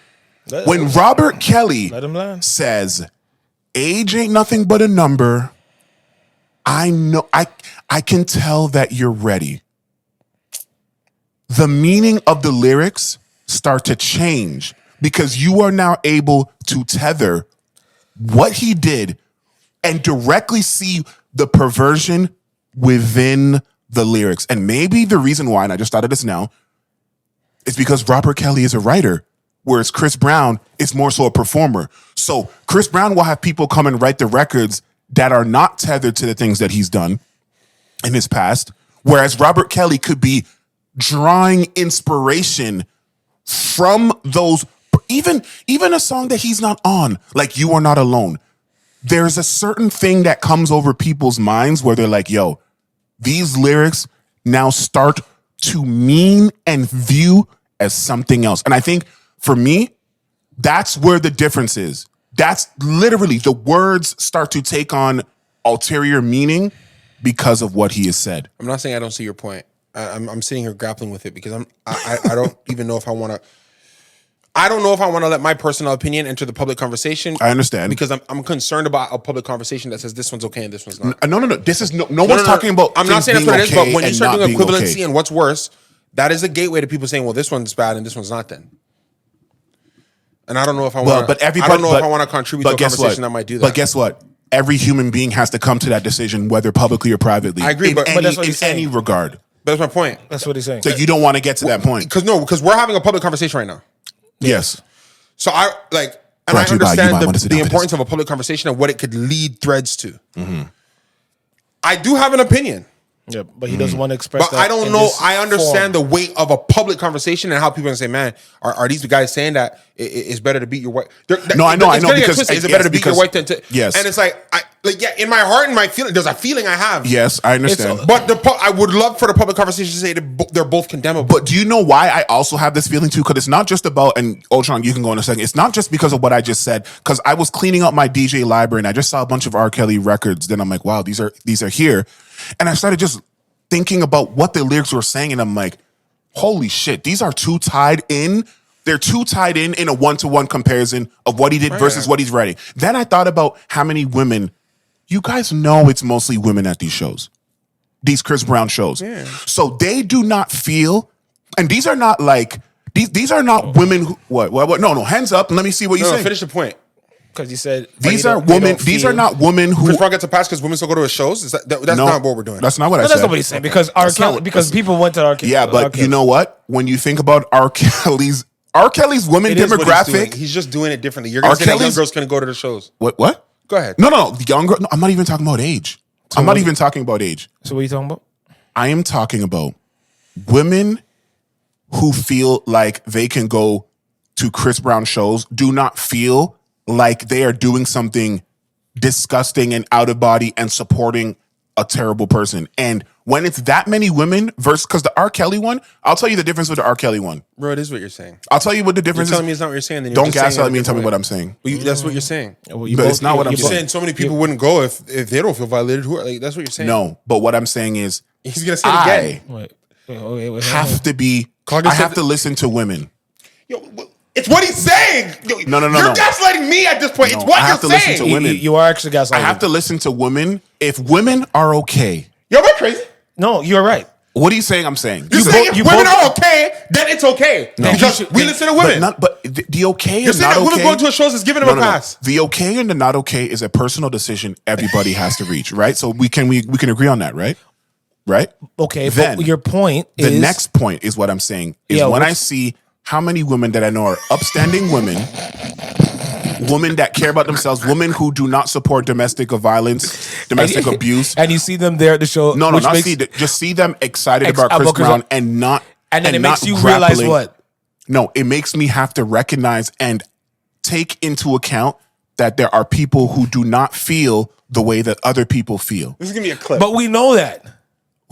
When Robert Kelly says, age ain't nothing but a number, I know, I can tell that you're ready. The meaning of the lyrics start to change because you are now able to tether what he did and directly see the perversion within the lyrics. And maybe the reason why, and I just thought of this now, is because Robert Kelly is a writer, whereas Chris Brown is more so a performer. So Chris Brown will have people come and write the records that are not tethered to the things that he's done in his past, whereas Robert Kelly could be drawing inspiration from those, even a song that he's not on, like You Are Not Alone. There's a certain thing that comes over people's minds where they're like, yo, these lyrics now start to mean and view as something else. And I think for me, that's where the difference is. That's literally the words start to take on ulterior meaning because of what he has said. I'm not saying I don't see your point. I'm sitting here grappling with it because I don't even know if I want to. I don't know if I want to let my personal opinion enter the public conversation. I understand because I'm concerned about a public conversation that says this one's okay and this one's not. No. This is no one's talking about. I'm not saying that's what it is, but when you start doing equivalency and what's worse, that is a gateway to people saying, well, this one's bad and this one's not. Then. And I don't know if I want. I don't know if I want to contribute to a conversation that might do that. But guess what? Every human being has to come to that decision, whether publicly or privately. I agree, but that's what he's saying. In any regard. That's my point. That's what he's saying. So you don't want to get to that point because we're having a public conversation right now. Yes. So I understand the importance of a public conversation and what it could lead threads to. Mm-hmm. I do have an opinion. Yeah, but he doesn't want to express but that. But I don't know. I understand the weight of a public conversation and how people are going to say, man, are these the guys saying that it's better to beat your wife? I know. Because is it better to beat your wife than to... Yes. And it's like in my heart and my feeling, there's a feeling I have. Yes, I understand. But I would love for the public conversation to say they're both condemnable. But do you know why I also have this feeling too? Because it's not just about, and Ultron, you can go in a second. It's not just because of what I just said. Because I was cleaning up my DJ library and I just saw a bunch of R. Kelly records. Then I'm like, wow, these are here. And I started just thinking about what the lyrics were saying, and I'm like, holy shit, these are too tied in. They're too tied in a 1-to-1 comparison of what he did versus what he's writing. Then I thought about how many women, you guys know it's mostly women at these shows, these Chris Brown shows. Yeah. So they do not feel, and these are not like, these are not women who, what? No, hands up, and let me see what you say. Finish the point. Because you said these are women. These are not women who Chris Brown gets a pass because women still go to his shows. That's not what we're doing. That's not what I said. That's not what he's saying. Because because people went to R. Kelly. Yeah, but you know what? When you think about R. Kelly's women demographic, he's just doing it differently. You're going to say that young girls can go to the shows. What? Go ahead. No. The young girl. No, I'm not even talking about age. I'm not even talking about age. So what are you talking about? I am talking about women who feel like they can go to Chris Brown shows, do not feel like they are doing something disgusting and out of body and supporting a terrible person. And when it's that many women versus, because the R. Kelly one, I'll tell you the difference with the R. Kelly one. Bro, it is what you're saying. I'll tell you what the difference You're telling is. me it's not what you're saying. Then Don't gaslight me and tell me what I'm saying. That's what you're saying. But it's not what I'm You're saying. saying so many people wouldn't go if they don't feel violated. Who are, like, that's what you're saying. No, but what I'm saying is, He's gonna say it again. Wait, have to be. I have to listen to women. Yo, it's what he's saying. No. You're gaslighting me at this point. No, it's what I have you're to saying. listen to women. You are actually gaslighting. I have to listen to women. If women are okay. Yo, am I crazy? No, you're right. What are you saying? I'm saying. You're saying if women are okay, then it's okay. No. Because we listen to women. But the okay You're and saying not that women okay. going to a shows is giving them a pass. The okay and the not okay is a personal decision everybody has to reach, right? So we can agree on that, right? Right? Okay, then but your point is... The next point is what I'm saying, is when I see how many women that I know are upstanding women that care about themselves, women who do not support domestic violence, domestic abuse. And you see them there at the show. Just see them excited about Chris Brown and not... And then it makes you grappling. realize what? No, it makes me have to recognize and take into account that there are people who do not feel the way that other people feel. This is going to be a clip. But we know that.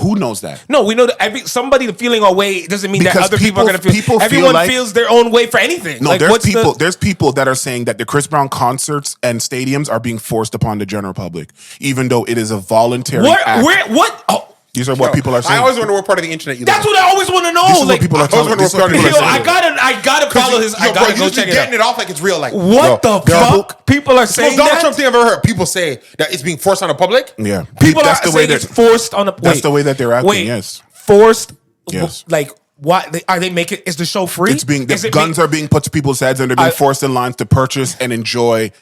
Who knows that? No, we know that somebody feeling a way doesn't mean that other people are going to feel. Everyone feels their own way for anything. No, there's people that are saying that the Chris Brown concerts and stadiums are being forced upon the general public, even though it is a voluntary act. What? Oh. These are what people are saying. I always wonder what part of the internet you live in. That's what I always want to know. This is what people are telling me. I gotta follow his. I gotta go check it out. Getting it off like it's real. Like what the fuck? People are saying Donald Trump thing I've ever heard. People say that it's being forced on the public. Yeah, people are saying it's forced on the. That's the way that they're acting. Yes, forced. Yes, like what are they making? Is the show free? It's being guns are being put to people's heads and they're being forced in lines to purchase and enjoy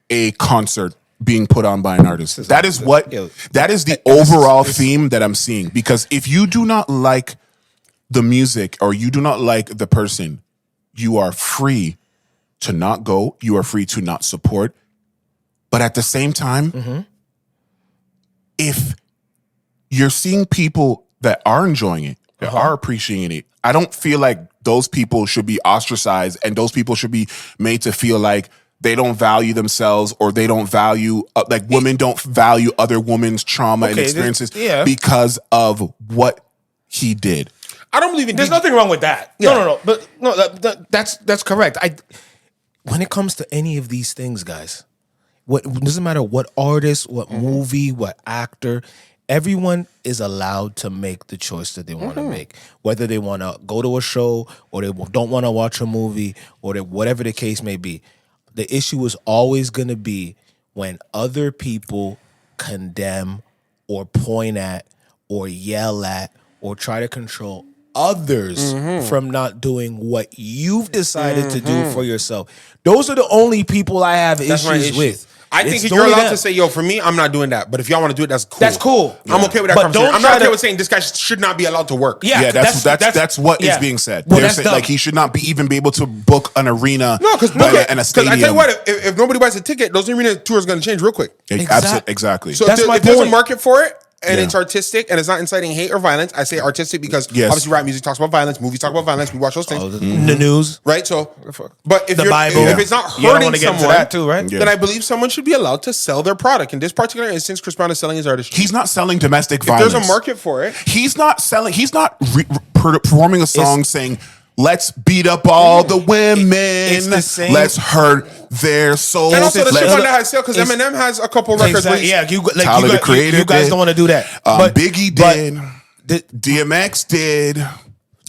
a concert being put on by an artist. That is the overall theme that I'm seeing. Because if you do not like the music or you do not like the person, you are free to not go. You are free to not support. But at the same time, if you're seeing people that are enjoying it, that are appreciating it, I don't feel like those people should be ostracized and those people should be made to feel like they don't value themselves or they don't value, like women don't value other women's trauma and experiences because of what he did. I don't believe in. There's nothing wrong with that. Yeah. No. But no, that's correct. When it comes to any of these things, guys, it doesn't matter what artist, what movie, what actor, everyone is allowed to make the choice that they want to make. Whether they want to go to a show or they don't want to watch a movie or whatever the case may be. The issue is always going to be when other people condemn or point at or yell at or try to control others from not doing what you've decided to do for yourself. Those are the only people I have issues with. I think you're allowed to say, yo, for me, I'm not doing that. But if y'all want to do it, that's cool. That's cool. I'm okay with that conversation. I'm not okay with saying this guy should not be allowed to work. Yeah, that's what is being said. Well, They're saying, like he should not be able to book an arena and a stadium. I tell you what, if nobody buys a ticket, those arena tours are going to change real quick. Exactly. So if there's a market for it, and it's artistic and it's not inciting hate or violence. I say artistic because obviously rap music talks about violence, movies talk about violence, we watch those things. The news. Right? So, but if if it's not hurting someone, that too, right? Then I believe someone should be allowed to sell their product. In this particular instance, Chris Brown is selling his artistry. He's not selling domestic violence. There's a market for it. He's not performing a song saying, let's beat up all the women. It's the same. Let's hurt their souls. And also the shit on that has sale because Eminem has a couple records. You guys don't want to do that. But Biggie did. DMX did.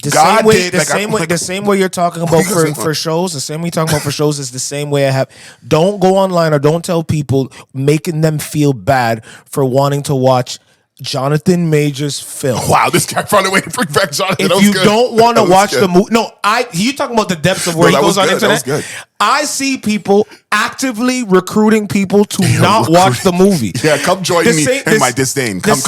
The same way you're talking about for shows, the same way you're talking about for shows is the same way I have. Don't go online or don't tell people making them feel bad for wanting to watch Jonathan Major's film. Wow, this guy found a way to bring back Jonathan. If you don't want to watch the movie, you talking about the depths of where he goes on the internet. That was good. I see people actively recruiting people to not watch the movie. Yeah, come join me in my disdain. Come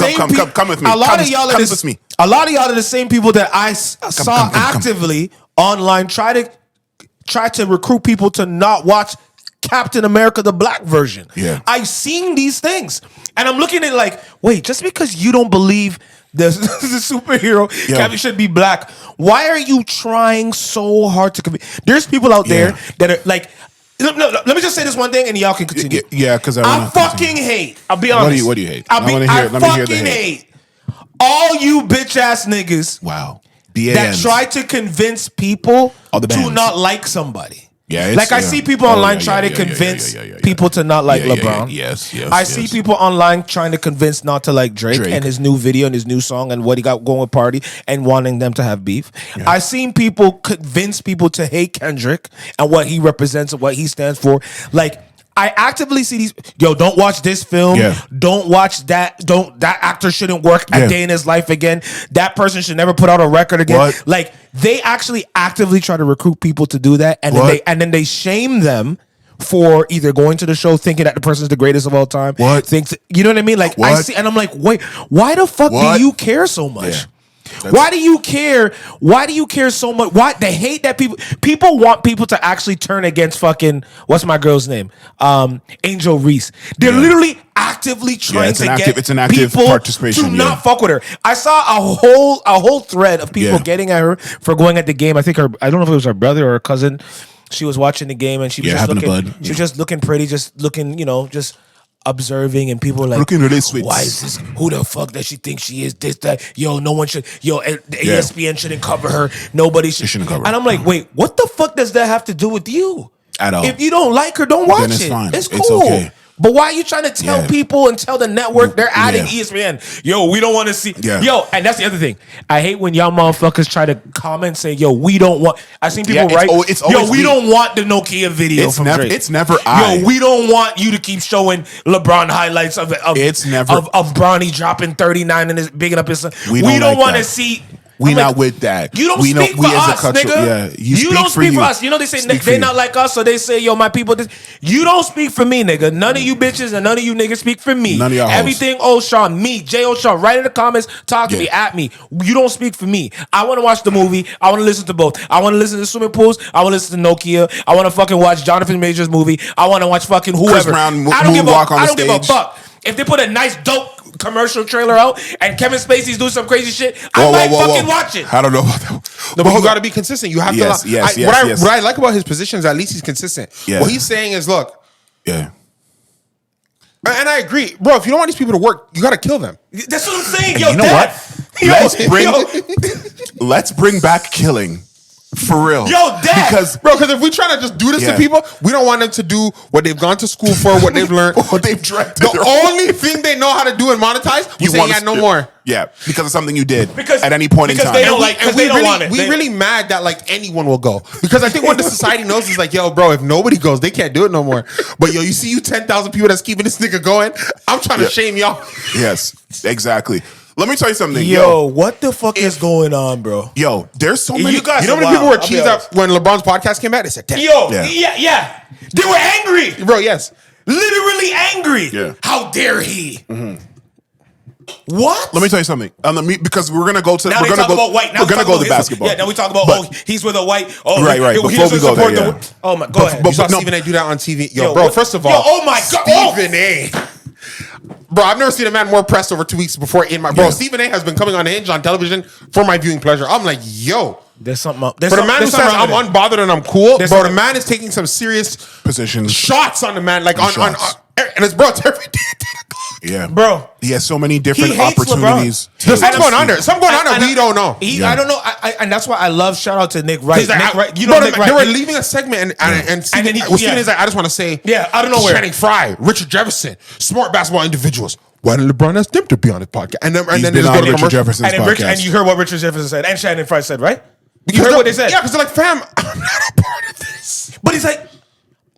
with me. A lot of y'all are the same people that I saw actively online try to recruit people to not watch Captain America, the black version. Yeah. I've seen these things. And I'm looking at it like, wait, just because you don't believe the superhero Captain should be black, why are you trying so hard to convince? There's people out there that are like, no, let me just say this one thing and y'all can continue. Yeah, because I fucking hate. I'll be honest. What do you hate? I fucking hate all you bitch ass niggas. Wow. That try to convince people to not like somebody. Yeah, like I see people online trying to convince people to not like LeBron. Yes. I see people online trying to convince not to like Drake and his new video and his new song and what he got going with Party and wanting them to have beef. Yeah. I seen people convince people to hate Kendrick and what he represents and what he stands for. Like, I actively see these. Yo, don't watch this film. Yeah. Don't watch that. That actor shouldn't work a day in his life again. That person should never put out a record again. What? Like, they actually actively try to recruit people to do that, and then they shame them for either going to the show thinking that the person's the greatest of all time. What? You know what I mean? Like, I see, and I'm like, wait, why the fuck do you care so much? Yeah. Why do you care? Why do you care so much? Why they hate that people want people to actually turn against fucking what's my girl's name? Angel Reese. They're literally actively trying to get it's an active people participation to not fuck with her. I saw a whole thread of people getting at her for going at the game. I think I don't know if it was her brother or her cousin. She was watching the game and she was just looking. She was just looking pretty, just looking, just observing, and people were like, looking really sweet. Why is this? Who the fuck does she think she is? This, that. Yo, no one should. Yo, the ESPN shouldn't cover her. Nobody shouldn't cover her. And I'm like, wait, what the fuck does that have to do with you? At all. If you don't like her, don't watch then it's it. Fine. It's cool. It's okay. But why are you trying to tell people and tell the network they're adding ESPN? Yo, we don't want to see. Yeah. Yo, and that's the other thing. I hate when y'all motherfuckers try to comment saying, yo, we don't want. I seen people write, yo, we don't want the Nokia video from Drake. It's never Yo, we don't want you to keep showing LeBron highlights of Bronny dropping 39 and his bigging up his son. We don't want to see. We not with that. You don't speak for us, nigga. Yeah, you don't speak for us. You know they say they not like us, so they say, yo, my people. You don't speak for me, nigga. None of you bitches and none of you niggas speak for me. None of y'all Everything O'Shawn, me, J O'Shawn. Write in the comments, talk to me, at me. You don't speak for me. I want to watch the movie. I want to listen to both. I want to listen to Swimming Pools. I want to listen to Nokia. I want to fucking watch Jonathan Major's movie. I want to watch fucking whoever. Chris Brown I don't give a fuck. If they put a nice dope commercial trailer out and Kevin Spacey's doing some crazy shit, I might fucking watch it. I don't know about that. No, but you got to be consistent. You have to. What I like about his position is at least he's consistent. Yeah. What he's saying is, look. Yeah. And I agree, bro. If you don't want these people to work, you got to kill them. That's what I'm saying. Yo, you know what? Let's bring back killing. For real. Yo, Dad. Because if we try to just do this to people, we don't want them to do what they've gone to school for, what they've learned. What they've dreamt. The only thing they know how to do and monetize, we say, no more. Yeah, because of something you did at any point in time. They don't like, and we don't want it. We're really mad that like anyone will go. Because I think what the society knows is like, yo, bro, if nobody goes, they can't do it no more. But yo, you see you 10,000 people that's keeping this nigga going, I'm trying to shame y'all. Yes, exactly. Let me tell you something. Yo, what the fuck is going on, bro? Yo, there's so many. You know how many people were cheesed up when LeBron's podcast came out? They said, damn. Yo, yeah. They were angry. Bro, yes. Literally angry. Yeah. How dare he? Mm-hmm. What? Let me tell you something. Because we're gonna go to. Now we're gonna go. White. Now we're gonna go to basketball. Yeah. Now we talk about he's with a white. Right. Before we go there, oh my. Go ahead. You saw Stephen A. do that on TV. Yo, bro. First of all, oh my god, Stephen A. Bro, I've never seen a man more pressed over 2 weeks before in my... Bro, Stephen A. has been coming on Hinge on television for my viewing pleasure. I'm like, yo. There's something up. For the man who says I'm unbothered and I'm cool, bro, the man is taking some serious positions. Shots on the man. Like on and it's every day. Yeah, bro. He has so many different opportunities. There's something going on there. We don't know. I don't know. And that's why I love shout out to Nick Wright. Nick Wright. You know, Nick Wright. They were leaving a segment and Stephen is like, I just want to say, out of nowhere, Channing Frye, Richard Jefferson, smart basketball individuals. Why didn't LeBron ask them to be on his podcast? And then they just go to Richard Jefferson's podcast. And you heard what Richard Jefferson said and Shannon Frye said, right? You heard what they said? Yeah, because they're like, fam, I'm not a part of this. But he's like,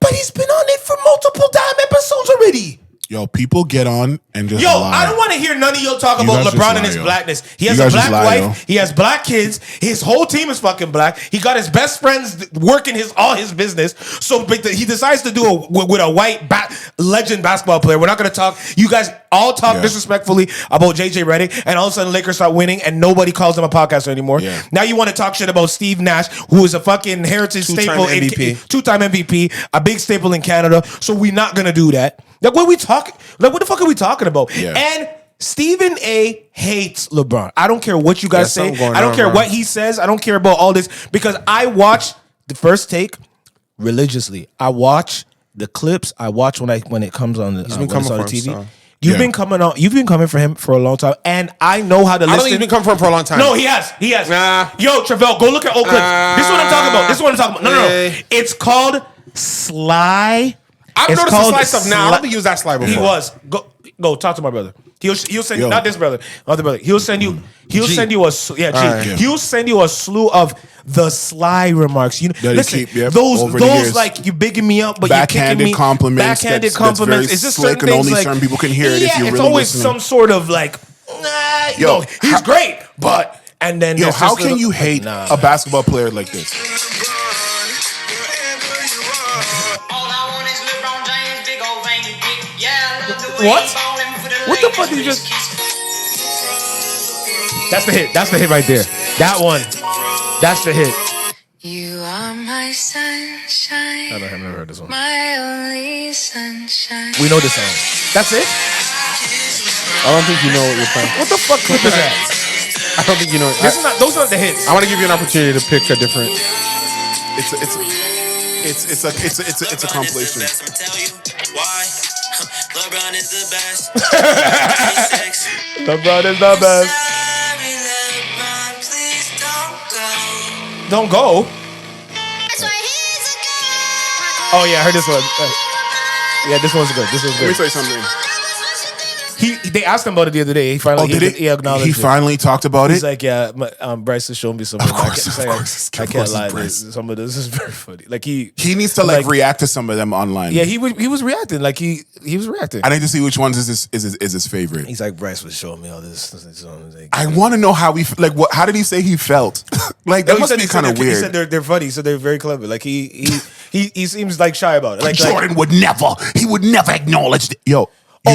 but he's been on it for multiple damn episodes already. Yo, people get on and just lie. I don't want to hear none of y'all talk about guys just LeBron lie, and his yo. blackness. He You has a guys black just lie, wife. yo. He has black kids. His whole team is fucking black. He got his best friends working all his business. So he decides to do with a white legend basketball player. We're not going to talk. You guys all talk disrespectfully about JJ Redick, and all of a sudden Lakers start winning, and nobody calls them a podcaster anymore. Yeah. Now you want to talk shit about Steve Nash, who is a fucking heritage staple, two-time MVP, a big staple in Canada. So we're not going to do that. Like, what the fuck are we talking about? Yeah. And Stephen A hates LeBron. I don't care what you guys say. I don't care what he says. I don't care about all this because I watch the First Take religiously. I watch the clips. I watch when it comes on the TV. So. You've been coming for him for a long time, and I know how to listen. I don't think you've been coming for him for a long time. No, he has. Nah. Yo, Trivelle, go look at old clips. This is what I'm talking about. No. It's called Sly. I've noticed the Sly stuff now. I don't think he was that Sly before. He was. Go talk to my brother. He'll send you, not this brother, other brother. He'll send you He'll send you He'll send you a slew of the Sly remarks. You know, listen, those like you bigging me up, but you're kicking me. Backhanded compliments. It's just certain things like certain people can hear it. If you're it's really always listening. some sort of like, he's great, but and then how can you hate a basketball player like this? What? What the fuck did you just? That's the hit. That's the hit right there. That one. That's the hit. You are my sunshine. I've never heard this one. My only sunshine. We know this song. That's it? I don't think you know what you're playing. What the fuck clip is that? I don't think you know. Those are the hits. I want to give you an opportunity to pick a different. It's a compilation. LeBron is the best. LeBron is the best. Don't go. Oh yeah, I heard this one. Yeah, this one's good. This one's good. Let me say something. They asked him about it the other day. He finally he acknowledged he it. finally talked about He's it. like, yeah, Bryson showed me something. Of course. I can't lie. Some of this is very funny. Like he needs to react to some of them online. Yeah, he was reacting. Like he was reacting. I need to see which ones is his favorite. He's like, Bryce was showing me all this. I want to know how how did he say he felt? Like that must be kind of weird. He said they're funny, so they're very clever. Like he seems like shy about it. Like Jordan would never acknowledge it. Yo. No.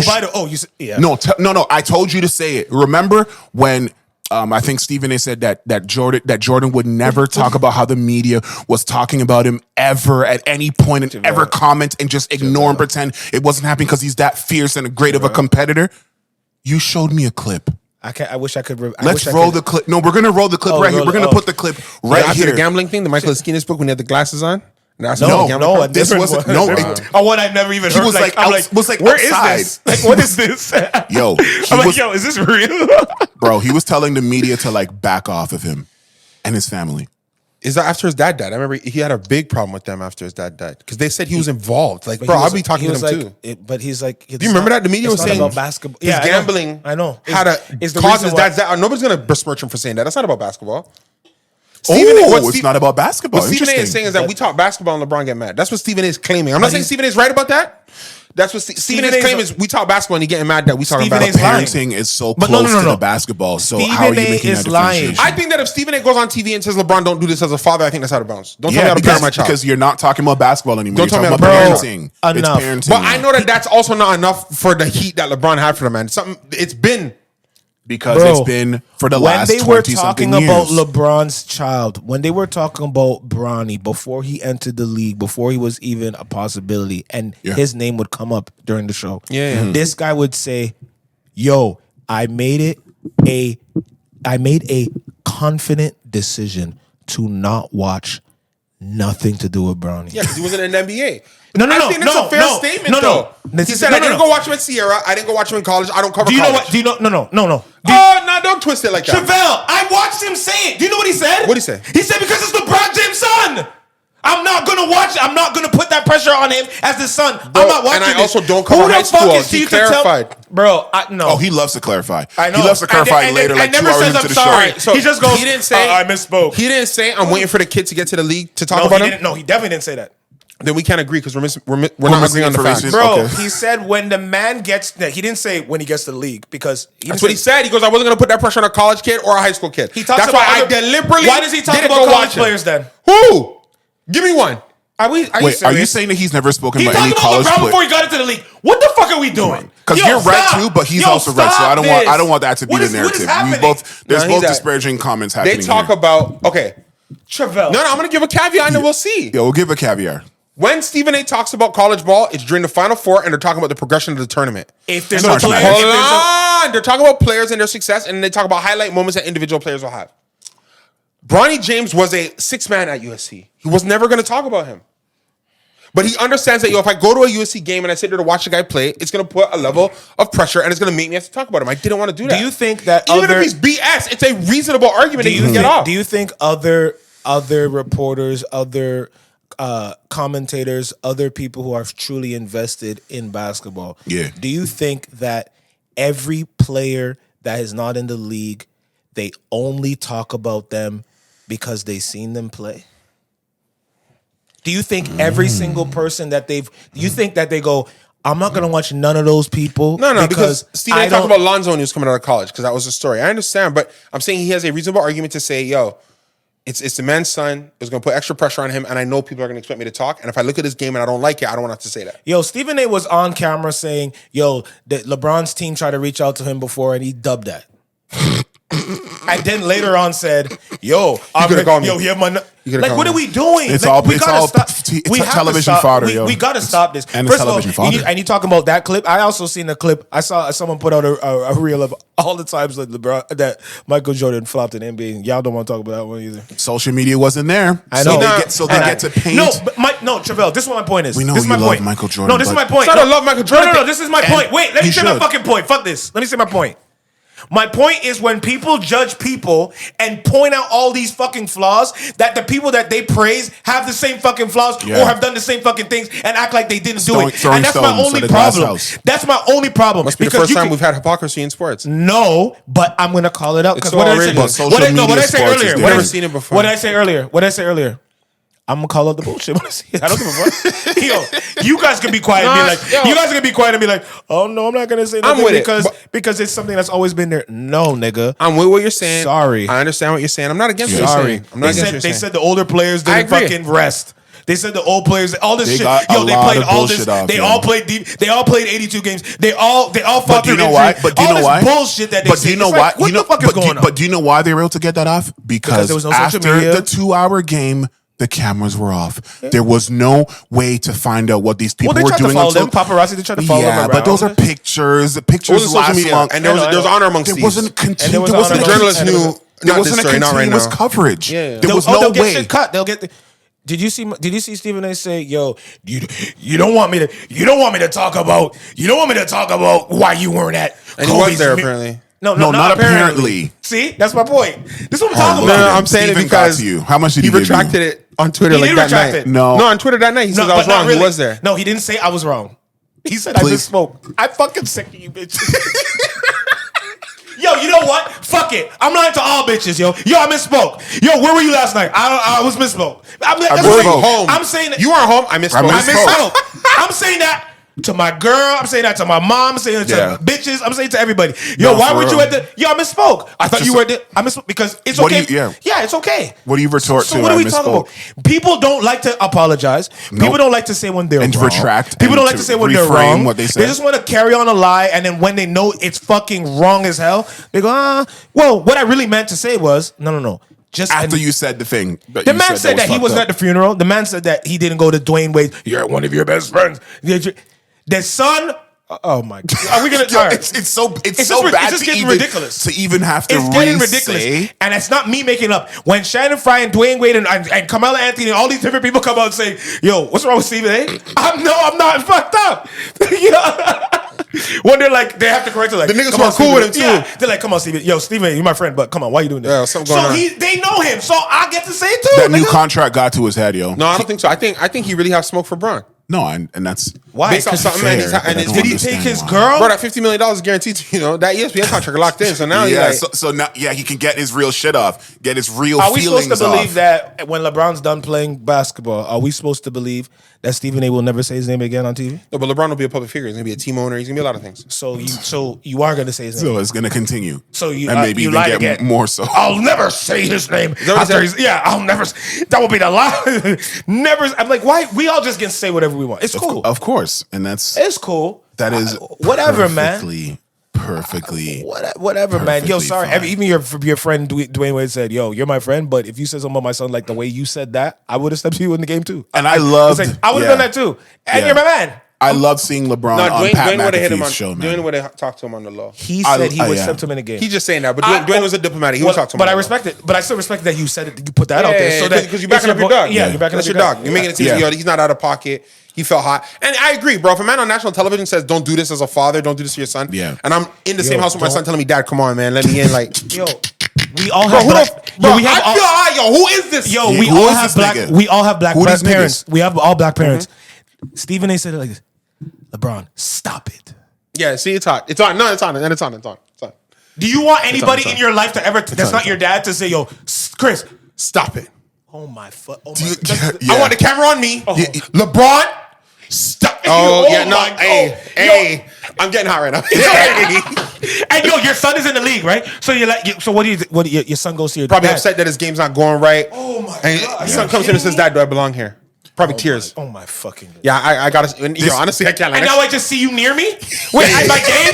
I told you to say it. Remember when I think Stephen A said that Jordan would never talk about how the media was talking about him ever at any point and ever comment and just ignore and pretend it wasn't happening because he's that fierce and great of a competitor. You showed me a clip. I wish I could. Let's roll the clip. No, we're gonna roll the clip right here. We're gonna put the clip right after here. The gambling thing, the Michael Esquinas book when he had the glasses on. This wasn't. No, a one I've never even heard. Was like, where outside. Is this? Like, what is this? Yo, is this real? Bro, he was telling the media to back off of him and his family. Is that after his dad died? I remember he had a big problem with them after his dad died because they said he was involved. Like, bro, I'll be talking to him too. But he's like, do you remember that the media was saying about basketball? His gambling. I know. How to cause his dad's death. Nobody's gonna besmirch him for saying that. That's not about basketball. It's not about basketball. What Stephen A is saying is that we talk basketball and LeBron get mad. That's what Stephen A is claiming. I'm not saying Stephen A is right about that. That's what Stephen A's claim is. We talk basketball and he getting mad that we talk about parenting is so close to the basketball. So how are you making that differentiation? I think that if Stephen A goes on TV and says LeBron don't do this as a father, I think that's out of bounds. Don't tell me how to parent my child. Because you're not talking about basketball anymore. Don't tell me how to parenting. It's parenting. But I know that that's also not enough for the heat that LeBron had for the man. It's been. Because it's been for the last 20 something years. When they were talking about LeBron's child, when they were talking about Bronny before he entered the league, before he was even a possibility, and his name would come up during the show. This guy would say, "Yo, I made a confident decision to not watch nothing to do with Bronny." Yeah, because he wasn't in the NBA. No. I think that's a fair statement, though. He said, I didn't go watch him at Sierra. I didn't go watch him in college. I don't cover college. Do you know what? No. Don't twist it like that. Trivelle, I watched him say it. Do you know what he said? What'd he say? He said, because it's LeBron James' son. I'm not going to watch it. I'm not going to put that pressure on him as his son. Bro, I'm not watching it. And I also don't cover high school. He clarified. Bro, no. Oh, he loves to clarify. I know. He loves to clarify later, like 2 hours into the show. Right, so he just goes, he didn't say, I misspoke. He didn't say, I'm waiting for the kid to get to the league to talk about him? No, he definitely didn't say that. then we can't agree because we're not agreeing on the facts. Bro, he said when the man gets... He didn't say when he gets to the league because... That's what he said. He goes, I wasn't going to put that pressure on a college kid or a high school kid. That's why I deliberately... Why does he talk about college players then? Who? Give me one. Wait, are you saying that he's never spoken about any college player before he got into the league? What the fuck are we doing? Because you're red too, but he's also red, so I don't want that to be the narrative. There's both disparaging comments happening. They talk about Trivelle. No, I'm going to give a caveat and then we'll see. Yeah, we'll give a caveat. When Stephen A talks about college ball, it's during the Final Four, and they're talking about the progression of the tournament. If there's no players, they're talking about players and their success, and they talk about highlight moments that individual players will have. Bronny James was a 6-man at USC. He was never going to talk about him. But he understands that, if I go to a USC game and I sit there to watch the guy play, it's going to put a level of pressure and it's going to make me have to talk about him. I didn't want to do that. Do you think that even if he's BS, it's a reasonable argument that you can get off. Do you think other reporters, other commentators, other people who are truly invested in basketball, do you think that every player that is not in the league, they only talk about them because they've seen them play? Do you think every single person that do you think that they go, I'm not going to watch none of those people? No, because Stephen talked about Lonzo when he was coming out of college, because that was the story. I understand, but I'm saying he has a reasonable argument to say, it's the man's son. It's going to put extra pressure on him, and I know people are going to expect me to talk, and if I look at this game and I don't like it, I don't want to have to say that. Stephen A was on camera saying, that LeBron's team tried to reach out to him before, and he dubbed that. And then later on said, what are we doing? It's television fodder, We got to stop this. And First of all, and you talking about that clip, I also seen a clip. I saw someone put out a reel of all the times that Michael Jordan flopped in NBA. And y'all don't want to talk about that one either. Social media wasn't there. I know. So they get to paint. No, Trivelle, this is what my point is. We know this is you my love point. Michael Jordan. No, this is my point. I don't love Michael Jordan. No, this is my point. Wait, let me say my fucking point. Fuck this. Let me say my point. My point is when people judge people and point out all these fucking flaws, that the people that they praise have the same fucking flaws or have done the same fucking things and act like they didn't do it. And that's my only problem. That's my only problem. Must be the first time we've had hypocrisy in sports. No, but I'm going to call it out. Because what did I say earlier? What did I say earlier? I'm gonna call out the bullshit when I see it. I don't give a fuck. You guys can be quiet and be like, oh no, I'm not gonna say nothing because it's something that's always been there. No, nigga. I'm with what you're saying. Sorry. I understand what you're saying. I'm not against what you're saying. I'm not against what you're saying. They said the older players didn't fucking rest. They said the old players, all this shit. They played all this. They all played deep. They all played 82 games. They all fought through injury. But do you know why? Bullshit that they say. Do you know why? What the fuck is going on? But do you know why they were able to get that off? Because there was no after social media. the 2-hour game, the cameras were off. There was no way to find out what these people were doing. Paparazzi, they tried to follow them around. But those are pictures. The pictures last long. And there was honor amongst these. There wasn't continuous. The journalists knew. There wasn't a continuous coverage. There was no they'll way. Get shit cut. They'll get. Did you see Stephen A say, you don't want me to talk about why you weren't at and he was there apparently. No, not apparently. See, that's my point. This is what I'm talking about. No, I'm saying it because how much did he retracted it on Twitter that night. No, on Twitter that night he says I was wrong. Really. He was there. No, he didn't say I was wrong. He said I misspoke. I'm fucking sick of you bitches. Yo, you know what? Fuck it. I'm lying to all bitches, yo. I misspoke. Yo, where were you last night? I was misspoke. I'm saying that you weren't home. I misspoke. I'm saying that to my girl. I'm saying that to my mom. I'm saying that to bitches. I'm saying it to everybody. Yo, why weren't you at the? Yo, I misspoke. I thought you were at the. I misspoke because it's okay. It's okay. What do you retort to? So what are we talking about? People don't like to apologize. People don't like to say when they're wrong. Retract. People don't like to say when they're wrong. What they say. They just want to carry on a lie, and then when they know it's fucking wrong as hell, they go, well, what I really meant to say was, no. Just after you said the thing. The man said that he wasn't at the funeral. The man said that he didn't go to Dwayne Wade. You're one of your best friends. The son. Oh my God! Are we gonna? It's so bad. It's just getting ridiculous to even have to. It's getting ridiculous, and it's not me making up. When Shannon Fry and Dwayne Wade and Carmelo Anthony and all these different people come out and say, "Yo, what's wrong with Stephen A?" I'm not fucked up. When they're like, they have to correct it. Like, the niggas were cool with him too. Yeah. They're like, "Come on, Stephen. Yo, Stephen, you're my friend, but come on, why are you doing this?" Yeah, something going on. They know him, so I get to say it too. That new contract got to his head, yo. No, I don't think so. I think he really has smoke for Bron. No, and that's Why? Based on 'Cause something, fair, and he's, but I and don't Did he understand take his why. girl? bro, that $50 million is guaranteed to, that ESPN contract locked in. So now yeah. he's like, So now, he can get his real shit off, get his real Are we feelings supposed to believe off. that when LeBron's done playing basketball, are we supposed to believe that Stephen A will never say his name again on TV? no, but LeBron will be a public figure. He's gonna be a team owner. He's gonna be a lot of things. So you are going to say his name. So it's going to continue. So you and maybe you even lied get again. more so. I'll never say his name. that what he After said? yeah, I'll never. That will be the lie. Never. I'm like, why? We all just can say whatever we want. It's cool. Of course, and that's It's cool. that is whatever, man. perfectly. Whatever, man. Yo, Perfectly sorry. fine. Even your friend Dwayne Wade said, "Yo, you're my friend." But if you said something about my son like the way you said that, I would have stepped you in the game too. And I It's loved. like, I would have yeah. done that too. And Yeah. you're my man. I love seeing LeBron No, on Dwayne, Pat Dwayne would have hit him on. McAfee's show, Dwayne man. would have talked to him on the low. He said he would yeah. step to him in the game. He's just saying that, but Dwayne was a diplomat. He would talk to him. But on I the low. respect it. But I still respect that you said it. You put that out there, so that because you're backing up your boy- dog. Yeah, you're backing That's up your dog. You're making it seem Yeah. he's not out of pocket. He felt hot, and I agree, bro. If a man on national television says, "Don't do this as a father, don't do this to your son," Yeah. and I'm in the same Yo, house with my don't- son telling me, "Dad, come on, man, let me in," like, Yo, we all bro, have who black. the, bro, we have I feel hot, yo. Who is this? Yo, Yeah, we who all is have this black. nigga? We all have black Who these parents. niggas? We have all black parents. Stephen A. said it like this: LeBron, stop it. Yeah, see, it's hot. It's on. No, it's on. And it's on. It's on. It's on. Do you want anybody on. in your life to ever that's on, not it's your dad to say, "Yo, Chris, Stop it. oh my foot, oh Do my." you- that's- yeah. I want the camera on me. Oh. LeBron, stop. Oh, yeah, no, my hey, God. hey, I'm getting hot right now. And yo, your son is in the league, right? So you're like, so what do you? What do your son goes to your Probably dad? upset that his game's not going right. Oh my and God, his are son you comes in and kidding says, me? "Dad, do I belong here?" Probably tears. Oh my fucking God. Yeah, I gotta. Yo, honestly, I can't. Like, And now I just see you near me. Wait, at my game.